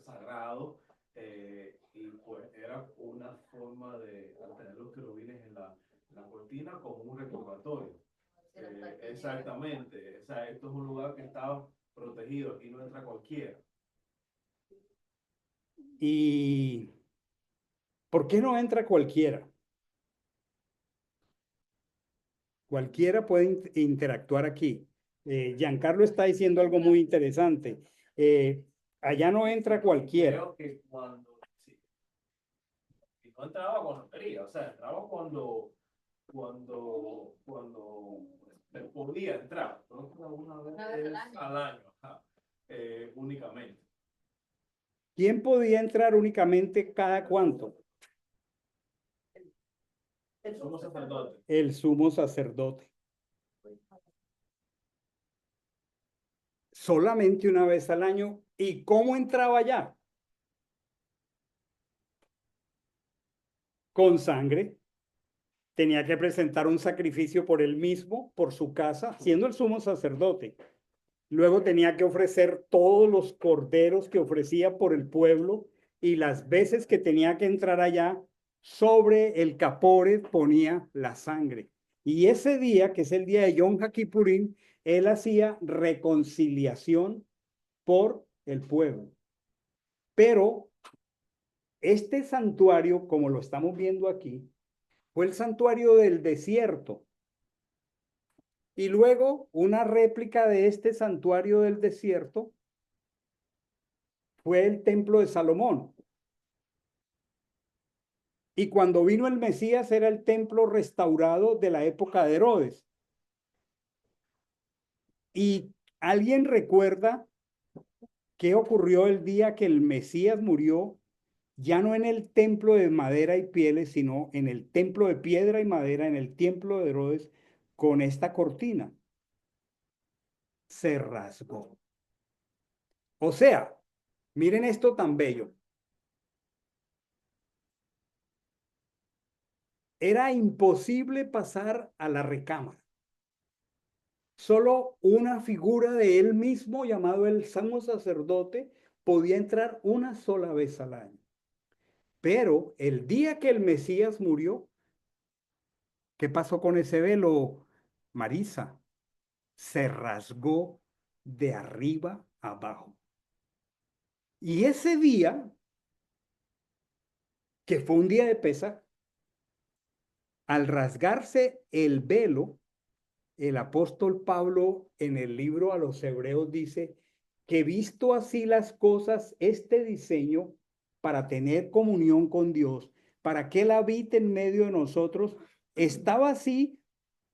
sagrado, y pues era una forma de tener los querubines en la cortina como un recordatorio. Exactamente, o sea, esto es un lugar que está protegido, aquí no entra cualquiera. ¿Y por qué no entra cualquiera? Cualquiera puede interactuar aquí. Giancarlo está diciendo algo muy interesante. Allá no entra cualquiera. Creo que cuando, sí, y no entraba cuando quería, o sea, entraba cuando se podía entrar, ¿no? Una vez al año, ajá, únicamente. ¿Quién podía entrar únicamente cada cuánto? Somos sacerdotes. El sumo sacerdote. Solamente una vez al año. ¿Y cómo entraba allá? Con sangre. Tenía que presentar un sacrificio por él mismo, por su casa, siendo el sumo sacerdote. Luego tenía que ofrecer todos los corderos que ofrecía por el pueblo, y las veces que tenía que entrar allá, sobre el caporet ponía la sangre. Y ese día, que es el día de Yom HaKippurim, él hacía reconciliación por el pueblo. Pero este santuario, como lo estamos viendo aquí, fue el santuario del desierto. Y luego una réplica de este santuario del desierto fue el templo de Salomón. Y cuando vino el Mesías era el templo restaurado de la época de Herodes. ¿Y alguien recuerda qué ocurrió el día que el Mesías murió? Ya no en el templo de madera y pieles, sino en el templo de piedra y madera, en el templo de Herodes, con esta cortina. Se rasgó. O sea, miren esto tan bello. Era imposible pasar a la recámara. Solo una figura de él mismo, llamado el sumo sacerdote, podía entrar una sola vez al año. Pero el día que el Mesías murió, ¿qué pasó con ese velo, Marisa? Se rasgó de arriba a abajo. Y ese día, que fue un día de Pesaj, al rasgarse el velo, el apóstol Pablo en el libro a los Hebreos dice que visto así las cosas, este diseño para tener comunión con Dios, para que Él habite en medio de nosotros, estaba así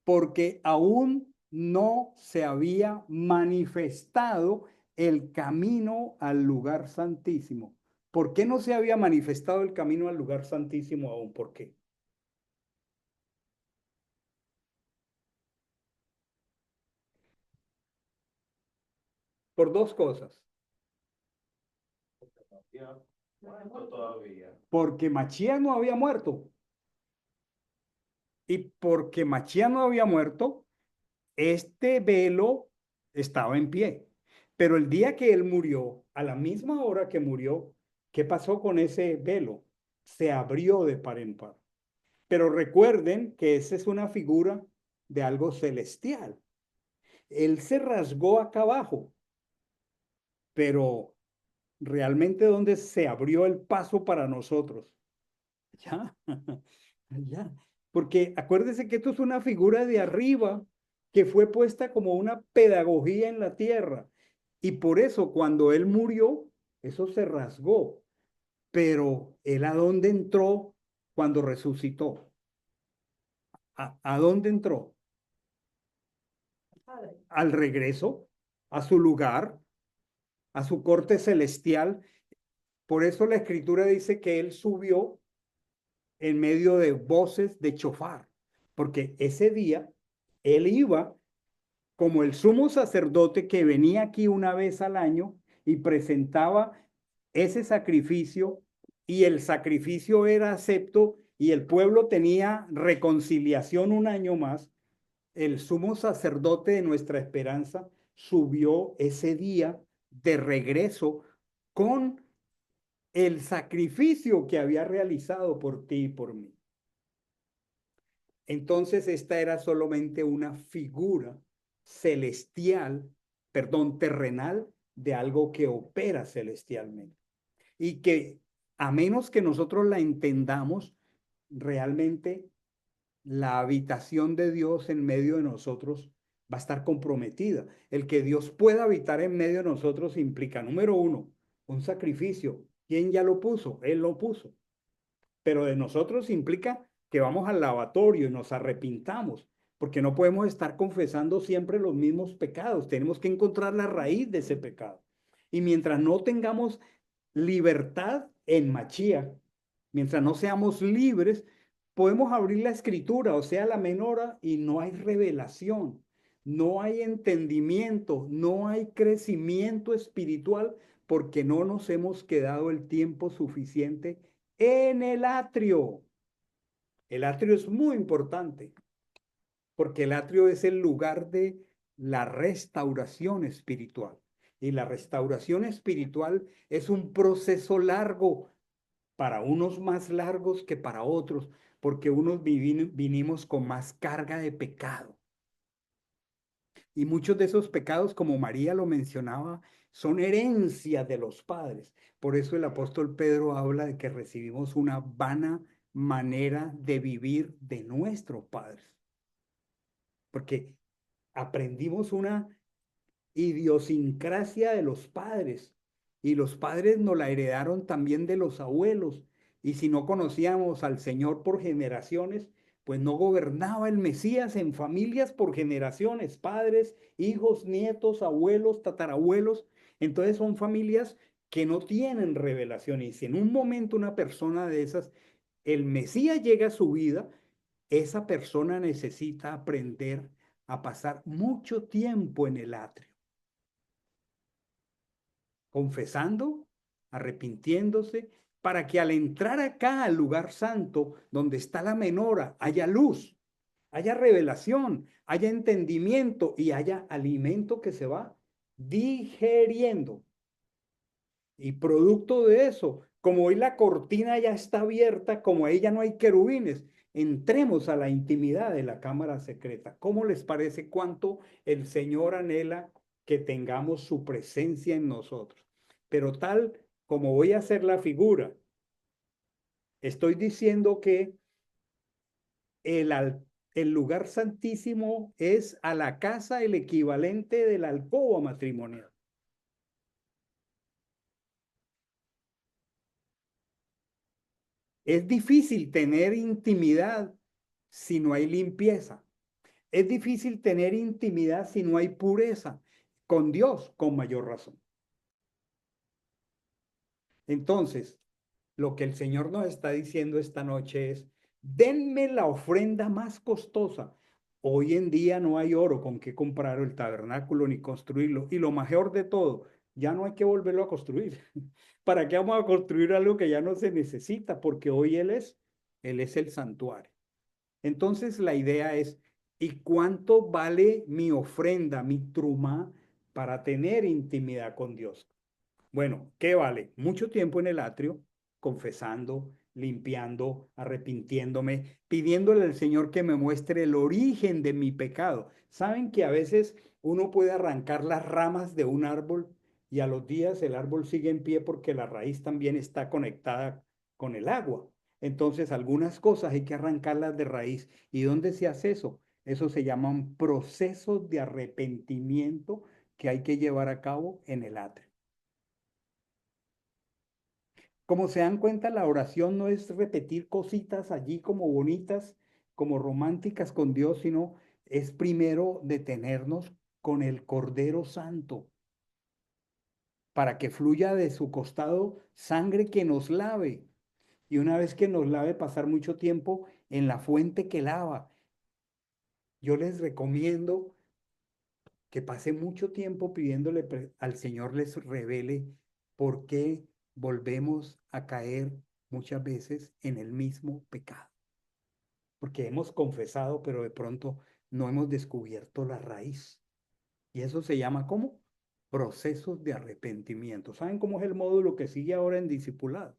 porque aún no se había manifestado el camino al lugar santísimo. ¿Por qué no se había manifestado el camino al lugar santísimo aún? ¿Por qué? Por dos cosas. Todavía. Porque Machías no había muerto. Y porque Machías no había muerto, este velo estaba en pie. Pero el día que él murió, a la misma hora que murió, ¿qué pasó con ese velo? Se abrió de par en par. Pero recuerden que esa es una figura de algo celestial. Él se rasgó acá abajo, pero realmente ¿dónde se abrió el paso para nosotros? Ya, ya. Porque acuérdese que esto es una figura de arriba que fue puesta como una pedagogía en la tierra. Y por eso cuando él murió, eso se rasgó. Pero él ¿a dónde entró cuando resucitó? ¿A dónde entró? Padre. Al regreso, a su lugar, a su corte celestial. Por eso la escritura dice que él subió en medio de voces de chofar, porque ese día él iba como el sumo sacerdote que venía aquí una vez al año y presentaba ese sacrificio, y el sacrificio era acepto y el pueblo tenía reconciliación un año más. El sumo sacerdote de nuestra esperanza subió ese día de regreso con el sacrificio que había realizado por ti y por mí. Entonces esta era solamente una figura celestial, perdón, terrenal, de algo que opera celestialmente. Y que a menos que nosotros la entendamos, realmente la habitación de Dios en medio de nosotros va a estar comprometida. El que Dios pueda habitar en medio de nosotros implica, número uno, un sacrificio. ¿Quién ya lo puso? Él lo puso. Pero de nosotros implica que vamos al lavatorio y nos arrepintamos, porque no podemos estar confesando siempre los mismos pecados. Tenemos que encontrar la raíz de ese pecado. Y mientras no tengamos libertad en Machía, mientras no seamos libres, podemos abrir la escritura, o sea, la menora, y no hay revelación, no hay entendimiento, no hay crecimiento espiritual, porque no nos hemos quedado el tiempo suficiente en el atrio. El atrio es muy importante, porque el atrio es el lugar de la restauración espiritual. Y la restauración espiritual es un proceso largo, para unos más largos que para otros, porque unos vinimos con más carga de pecado. Y muchos de esos pecados, como María lo mencionaba, son herencia de los padres. Por eso el apóstol Pedro habla de que recibimos una vana manera de vivir de nuestros padres. Porque aprendimos una idiosincrasia de los padres, y los padres nos la heredaron también de los abuelos. Y si no conocíamos al Señor por generaciones, pues no gobernaba el Mesías en familias por generaciones, padres, hijos, nietos, abuelos, tatarabuelos. Entonces son familias que no tienen revelación. Y si en un momento una persona de esas, el Mesías llega a su vida, esa persona necesita aprender a pasar mucho tiempo en el atrio, confesando, arrepintiéndose, para que al entrar acá al lugar santo, donde está la menora, haya luz, haya revelación, haya entendimiento y haya alimento que se va digeriendo. Y producto de eso, como hoy la cortina ya está abierta, como ahí ya no hay querubines, entremos a la intimidad de la cámara secreta. ¿Cómo les parece cuánto el Señor anhela que tengamos su presencia en nosotros? Pero tal como voy a hacer la figura, estoy diciendo que el lugar santísimo es a la casa el equivalente de la alcoba matrimonial. Es difícil tener intimidad si no hay limpieza. Es difícil tener intimidad si no hay pureza. Con Dios, con mayor razón. Entonces, lo que el Señor nos está diciendo esta noche es, denme la ofrenda más costosa. Hoy en día no hay oro con que comprar el tabernáculo ni construirlo. Y lo mejor de todo, ya no hay que volverlo a construir. ¿Para qué vamos a construir algo que ya no se necesita? Porque hoy Él es el santuario. Entonces la idea es, ¿y cuánto vale mi ofrenda, mi trumá, para tener intimidad con Dios? Bueno, ¿qué vale? Mucho tiempo en el atrio, confesando, limpiando, arrepintiéndome, pidiéndole al Señor que me muestre el origen de mi pecado. ¿Saben que a veces uno puede arrancar las ramas de un árbol y a los días el árbol sigue en pie porque la raíz también está conectada con el agua? Entonces, algunas cosas hay que arrancarlas de raíz. ¿Y dónde se hace eso? Eso se llaman procesos de arrepentimiento que hay que llevar a cabo en el atrio. Como se dan cuenta, la oración no es repetir cositas allí como bonitas, como románticas con Dios, sino es primero detenernos con el Cordero Santo para que fluya de su costado sangre que nos lave. Y una vez que nos lave, pasar mucho tiempo en la fuente que lava. Yo les recomiendo que pase mucho tiempo pidiéndole al Señor les revele por qué volvemos a caer muchas veces en el mismo pecado. Porque hemos confesado, pero de pronto no hemos descubierto la raíz. Y eso se llama ¿cómo? Procesos de arrepentimiento. ¿Saben cómo es el módulo que sigue ahora en discipulado?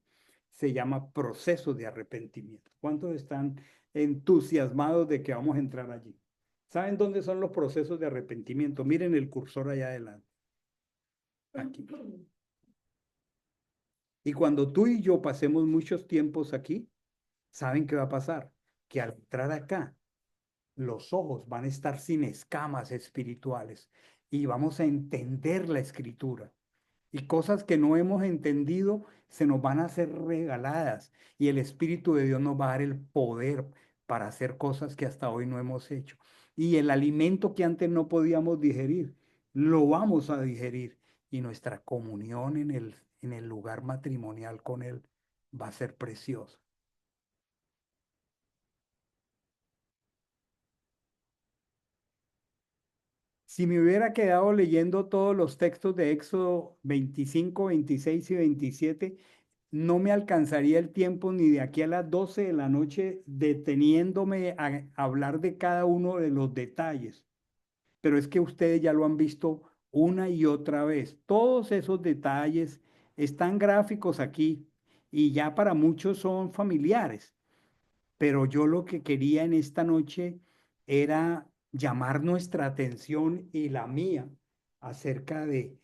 Se llama procesos de arrepentimiento. ¿Cuántos están entusiasmados de que vamos a entrar allí? ¿Saben dónde son los procesos de arrepentimiento? Miren el cursor allá adelante. Aquí. Y cuando tú y yo pasemos muchos tiempos aquí, ¿saben qué va a pasar? Que al entrar acá, los ojos van a estar sin escamas espirituales y vamos a entender la escritura. Y cosas que no hemos entendido se nos van a ser regaladas y el Espíritu de Dios nos va a dar el poder para hacer cosas que hasta hoy no hemos hecho. Y el alimento que antes no podíamos digerir, lo vamos a digerir y nuestra comunión en el lugar matrimonial con Él va a ser preciosa. Si me hubiera quedado leyendo todos los textos de Éxodo 25, 26 y 27, no me alcanzaría el tiempo ni de aquí a las 12 de la noche deteniéndome a hablar de cada uno de los detalles. Pero es que ustedes ya lo han visto una y otra vez. Todos esos detalles están gráficos aquí y ya para muchos son familiares. Pero yo lo que quería en esta noche era llamar nuestra atención y la mía acerca de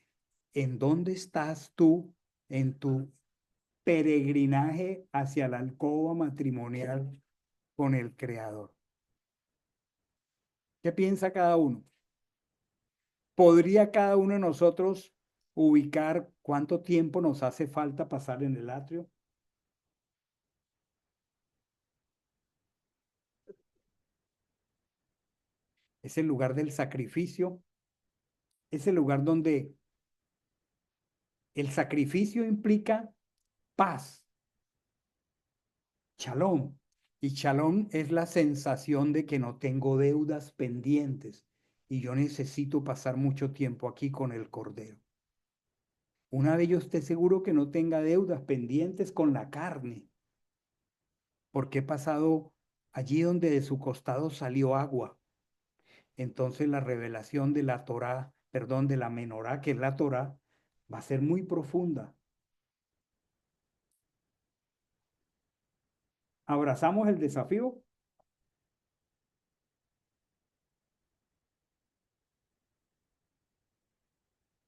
en dónde estás tú en tu peregrinaje hacia la alcoba matrimonial con el Creador. ¿Qué piensa cada uno? ¿Podría cada uno de nosotros ubicar cuánto tiempo nos hace falta pasar en el atrio? Es el lugar del sacrificio, es el lugar donde el sacrificio implica paz, shalom. Y shalom es la sensación de que no tengo deudas pendientes y yo necesito pasar mucho tiempo aquí con el Cordero. Una vez yo esté seguro que no tenga deudas pendientes con la carne, porque he pasado allí donde de su costado salió agua. Entonces la revelación de la Torá, perdón, de la menorá, que es la Torá, va a ser muy profunda. ¿Abrazamos el desafío?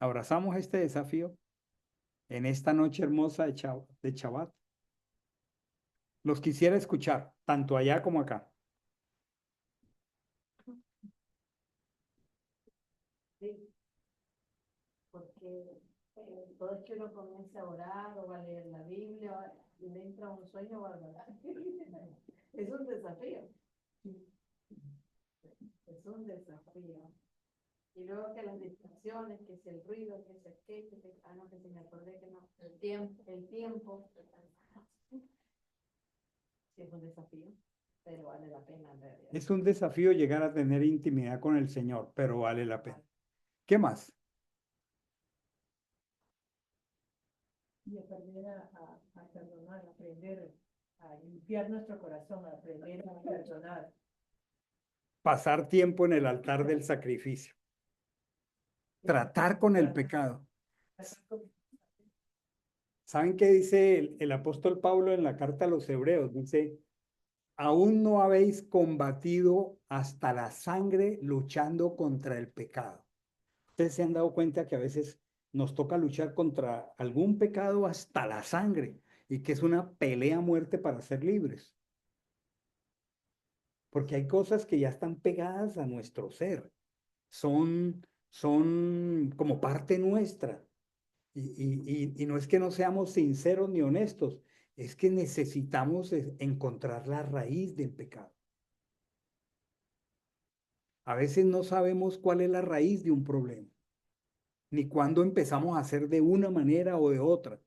¿Abrazamos este desafío en esta noche hermosa de Shabbat? Los quisiera escuchar, tanto allá como acá. Sí, porque todo es que uno comience a orar o a leer la Biblia y le entra un sueño bárbaro. Es un desafío. Es un desafío. Y luego que las distracciones, que es el ruido, que es el qué, que es no, que se me acordé que no. El tiempo. Sí, es un desafío, pero vale la pena en realidad. Es un desafío llegar a tener intimidad con el Señor, pero vale la pena. ¿Qué más? Y aprender a perdonar, aprender a limpiar nuestro corazón, aprender a perdonar. Pasar tiempo en el altar del sacrificio. Tratar con el pecado. ¿Saben qué dice el apóstol Pablo en la carta a los Hebreos? Dice, aún no habéis combatido hasta la sangre luchando contra el pecado. Ustedes se han dado cuenta que a veces nos toca luchar contra algún pecado hasta la sangre y que es una pelea a muerte para ser libres. Porque hay cosas que ya están pegadas a nuestro ser. Son como parte nuestra. Y no es que no seamos sinceros ni honestos, es que necesitamos encontrar la raíz del pecado. A veces no sabemos cuál es la raíz de un problema, ni cuándo empezamos a hacer de una manera o de otra.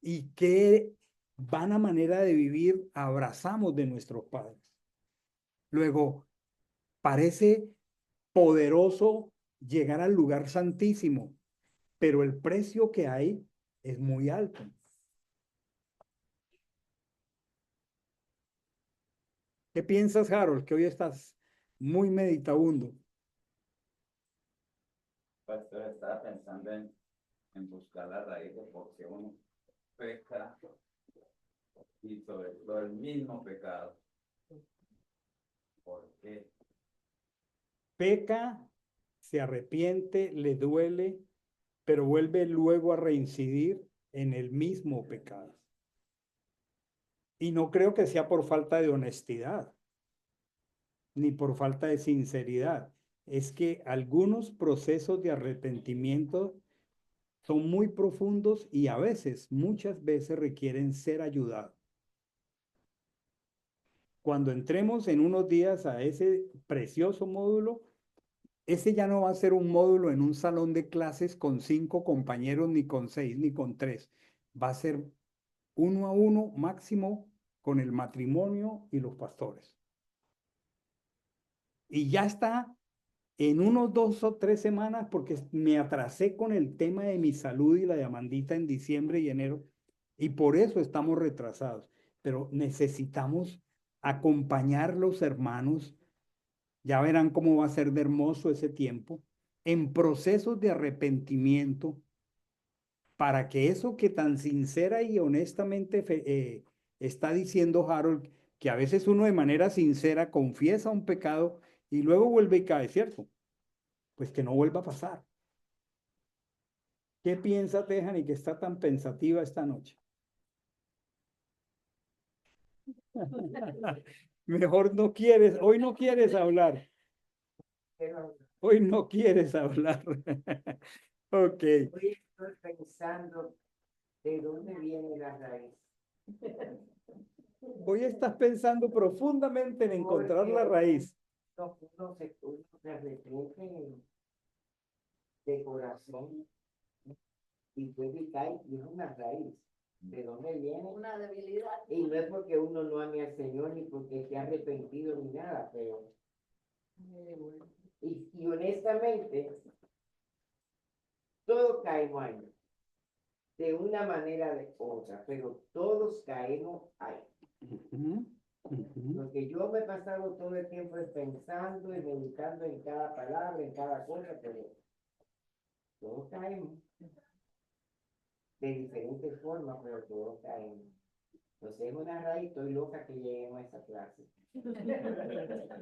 Y qué vana manera de vivir abrazamos de nuestros padres. Luego, parece poderoso llegar al lugar santísimo, pero el precio que hay es muy alto. ¿Qué piensas, Harold? Que hoy estás muy meditabundo. Pastor, estaba pensando en buscar la raíz de por qué uno peca y sobre todo el mismo pecado. ¿Por qué? Peca, se arrepiente, le duele, pero vuelve luego a reincidir en el mismo pecado. Y no creo que sea por falta de honestidad, ni por falta de sinceridad. Es que algunos procesos de arrepentimiento son muy profundos y a veces, muchas veces requieren ser ayudados. Cuando entremos en unos días a ese precioso módulo, ese ya no va a ser un módulo en un salón de clases con 5 compañeros, ni con 6, ni con 3. Va a ser 1 a 1 máximo con el matrimonio y los pastores. Y ya está en unos 2 o 3 semanas, porque me atrasé con el tema de mi salud y la de Amandita en diciembre y enero, y por eso estamos retrasados. Pero necesitamos acompañar los hermanos. Ya verán cómo va a ser de hermoso ese tiempo, en procesos de arrepentimiento, para que eso que tan sincera y honestamente está diciendo Harold, que a veces uno de manera sincera confiesa un pecado y luego vuelve y cae, ¿cierto? Pues que no vuelva a pasar. ¿Qué piensa Tejani que está tan pensativa esta noche? Mejor no quieres, hoy no quieres hablar. Hoy no quieres hablar. Ok. Hoy estoy pensando de dónde viene la raíz. Hoy estás pensando profundamente en encontrar la raíz. Uno se arrepiente de corazón y puede caer y es una raíz. ¿De dónde viene? Una debilidad. Y no es porque uno no ame al Señor ni porque esté arrepentido ni nada, pero y honestamente todos caemos ahí de una manera de otra, pero todos caemos ahí. Porque yo me he pasado todo el tiempo pensando y meditando en cada palabra, en cada cosa, pero todos caemos de diferentes formas, pero todos caemos. Entonces es una raíz, estoy loca que lleguemos a esa clase.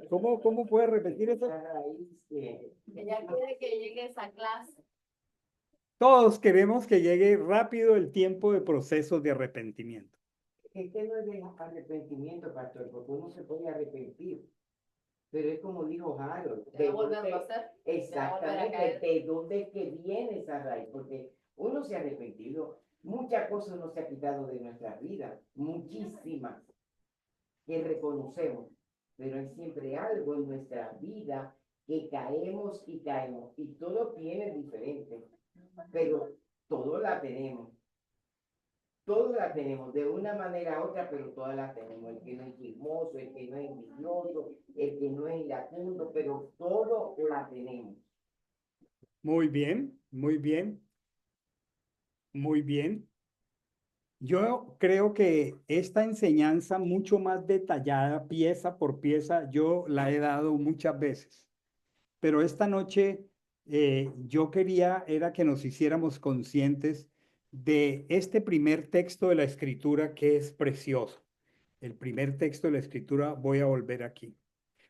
¿Cómo puedes repetir eso? Esa raíz Ella quiere que llegue a esa clase. Todos queremos que llegue rápido el tiempo de procesos de arrepentimiento. es que no es de arrepentimiento, pastor, porque uno se puede arrepentir. Pero es como dijo Harold. De no volverlo a hacer. Exactamente, ¿de dónde es que viene esa raíz? Porque uno se ha arrepentido, muchas cosas no se ha quitado de nuestra vida, muchísimas, que reconocemos, pero hay siempre algo en nuestra vida que caemos, y todo tiene diferente, pero todos la tenemos. Todas las tenemos de una manera u otra, pero todas las tenemos. El que no es chismoso, el que no es envidioso, el que no es iracundo, pero todo la tenemos. Muy bien, muy bien, muy bien. Yo creo que esta enseñanza mucho más detallada, pieza por pieza, yo la he dado muchas veces. Pero esta noche yo quería era que nos hiciéramos conscientes de este primer texto de la Escritura que es precioso. El primer texto de la Escritura, voy a volver aquí.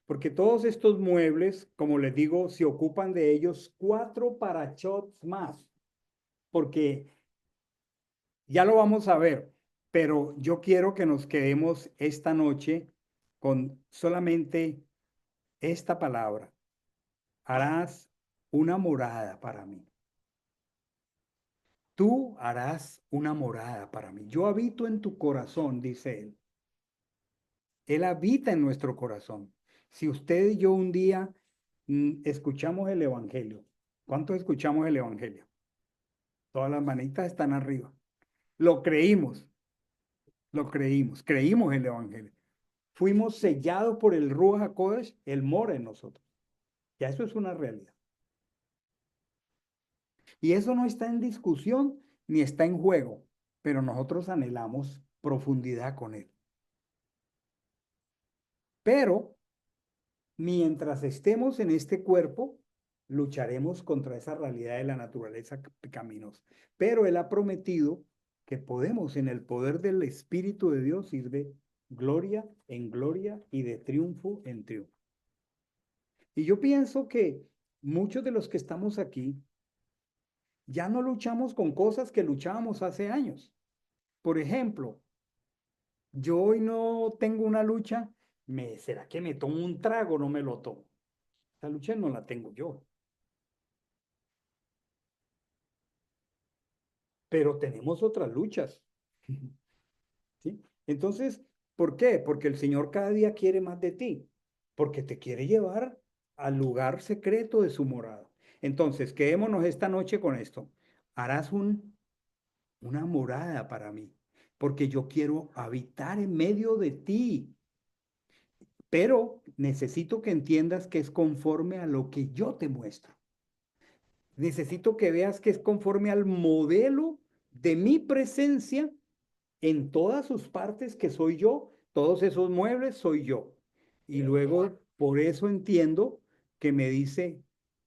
Porque todos estos muebles, como les digo, se ocupan de ellos 4 parachots más. Porque ya lo vamos a ver, pero yo quiero que nos quedemos esta noche con solamente esta palabra. Harás una morada para mí. tú harás una morada para mí. Yo habito en tu corazón, dice él. Él habita en nuestro corazón. Si usted y yo un día escuchamos el evangelio, ¿cuántos escuchamos el evangelio? Todas las manitas están arriba. Lo creímos, creímos el evangelio. Fuimos sellados por el Ruach HaKodesh, él mora en nosotros. Ya eso es una realidad. Y eso no está en discusión ni está en juego, pero nosotros anhelamos profundidad con él. Pero mientras estemos en este cuerpo, lucharemos contra esa realidad de la naturaleza pecaminosa. Pero él ha prometido que podemos en el poder del Espíritu de Dios ir de gloria en gloria y de triunfo en triunfo. Y yo pienso que muchos de los que estamos aquí ya no luchamos con cosas que luchábamos hace años. Por ejemplo, yo hoy no tengo una lucha, ¿será que me tomo un trago o no me lo tomo? Esa lucha no la tengo yo. Pero tenemos otras luchas. ¿Sí? Entonces, ¿por qué? Porque el Señor cada día quiere más de ti, porque te quiere llevar al lugar secreto de su morada. Entonces, quedémonos esta noche con esto. Harás una morada para mí, porque yo quiero habitar en medio de ti. Pero necesito que entiendas que es conforme a lo que yo te muestro. Necesito que veas que es conforme al modelo de mi presencia en todas sus partes, que soy yo. Todos esos muebles soy yo. Y luego, por eso entiendo que me dice,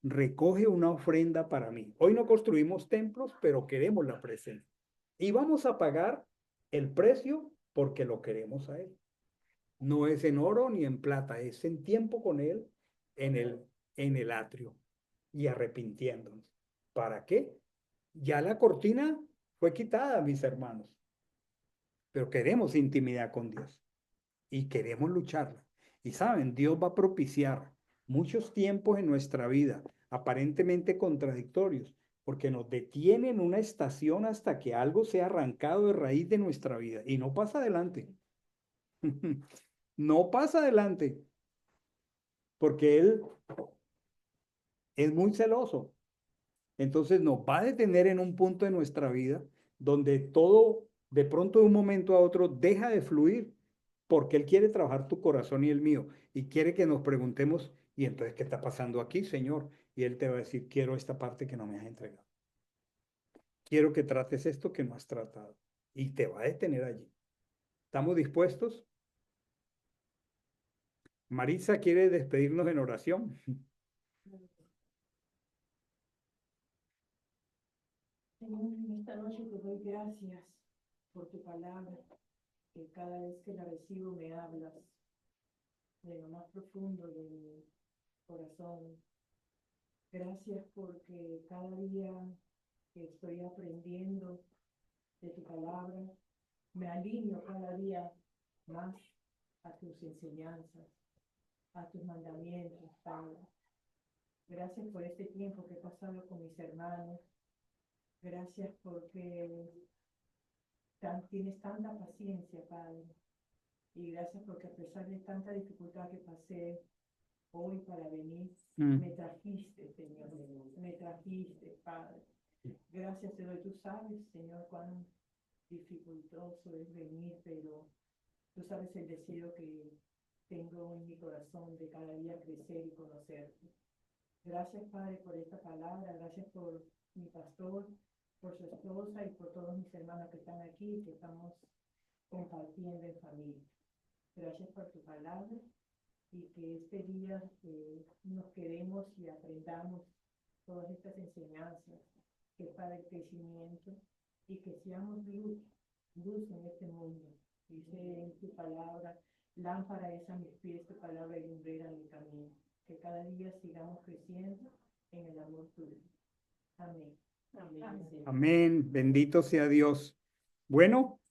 recoge una ofrenda para mí. Hoy no construimos templos, pero queremos la presencia. Y vamos a pagar el precio porque lo queremos a él. No es en oro ni en plata, es en tiempo con él en el atrio y arrepintiéndonos. ¿Para qué? Ya la cortina fue quitada, mis hermanos, pero queremos intimidad con Dios y queremos lucharla. Y saben, Dios va a propiciar muchos tiempos en nuestra vida, aparentemente contradictorios, porque nos detiene en una estación hasta que algo sea arrancado de raíz de nuestra vida y no pasa adelante. No pasa adelante, porque Él es muy celoso. Entonces nos va a detener en un punto de nuestra vida donde todo, de pronto de un momento a otro, deja de fluir, porque Él quiere trabajar tu corazón y el mío, y quiere que nos preguntemos, ¿y entonces qué está pasando aquí, Señor? Y Él te va a decir, quiero esta parte que no me has entregado. Quiero que trates esto que no has tratado. Y te va a detener allí. ¿Estamos dispuestos? Marisa quiere despedirnos en oración. Señor, en esta noche te doy gracias por tu palabra, que cada vez que la recibo me hablas de lo más profundo de mi corazón. Gracias porque cada día que estoy aprendiendo de tu palabra, me alineo cada día más a tus enseñanzas, a tus mandamientos, Padre. Gracias por este tiempo que he pasado con mis hermanos. Gracias porque tienes tanta paciencia, Padre. Y gracias porque a pesar de tanta dificultad que pasé hoy para venir, me trajiste, Señor. Me trajiste, Padre. Gracias te doy. Tú sabes, Señor, cuán dificultoso es venir, pero tú sabes el deseo que tengo en mi corazón de cada día crecer y conocerte. Gracias, Padre, por esta palabra. Gracias por mi pastor, por su esposa y por todos mis hermanos que están aquí, que estamos compartiendo en familia. Gracias por tu palabra y que este día nos queremos y aprendamos todas estas enseñanzas que es para el crecimiento y que seamos luz en este mundo. Dice en tu palabra, lámpara es a mis pies, tu palabra y lumbrera en mi camino. Que cada día sigamos creciendo en el amor tuyo. Amén. Amén. Amén. Bendito sea Dios. Bueno,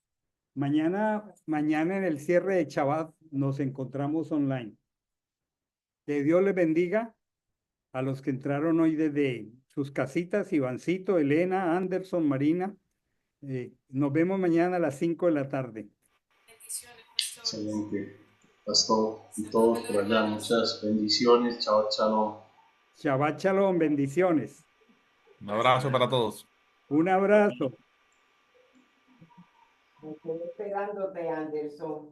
mañana en el cierre de Shabbat nos encontramos online. Que Dios les bendiga a los que entraron hoy desde sus casitas, Ivancito, Elena, Anderson, Marina. Nos vemos mañana a las 5 de la tarde. Excelente. Pastor y todos por allá, muchas bendiciones. Chao, chao. Shabbat Shalom, bendiciones. Un abrazo para todos. Un abrazo. Me quedé esperándote, Anderson.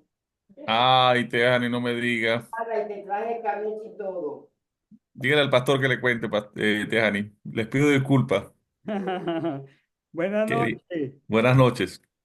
Ay, Tejani, no me diga. Ahora, y te traje cabeza y todo. Dígale al pastor que le cuente, Tejani. Les pido disculpas. Buenas Que- noches. Buenas noches.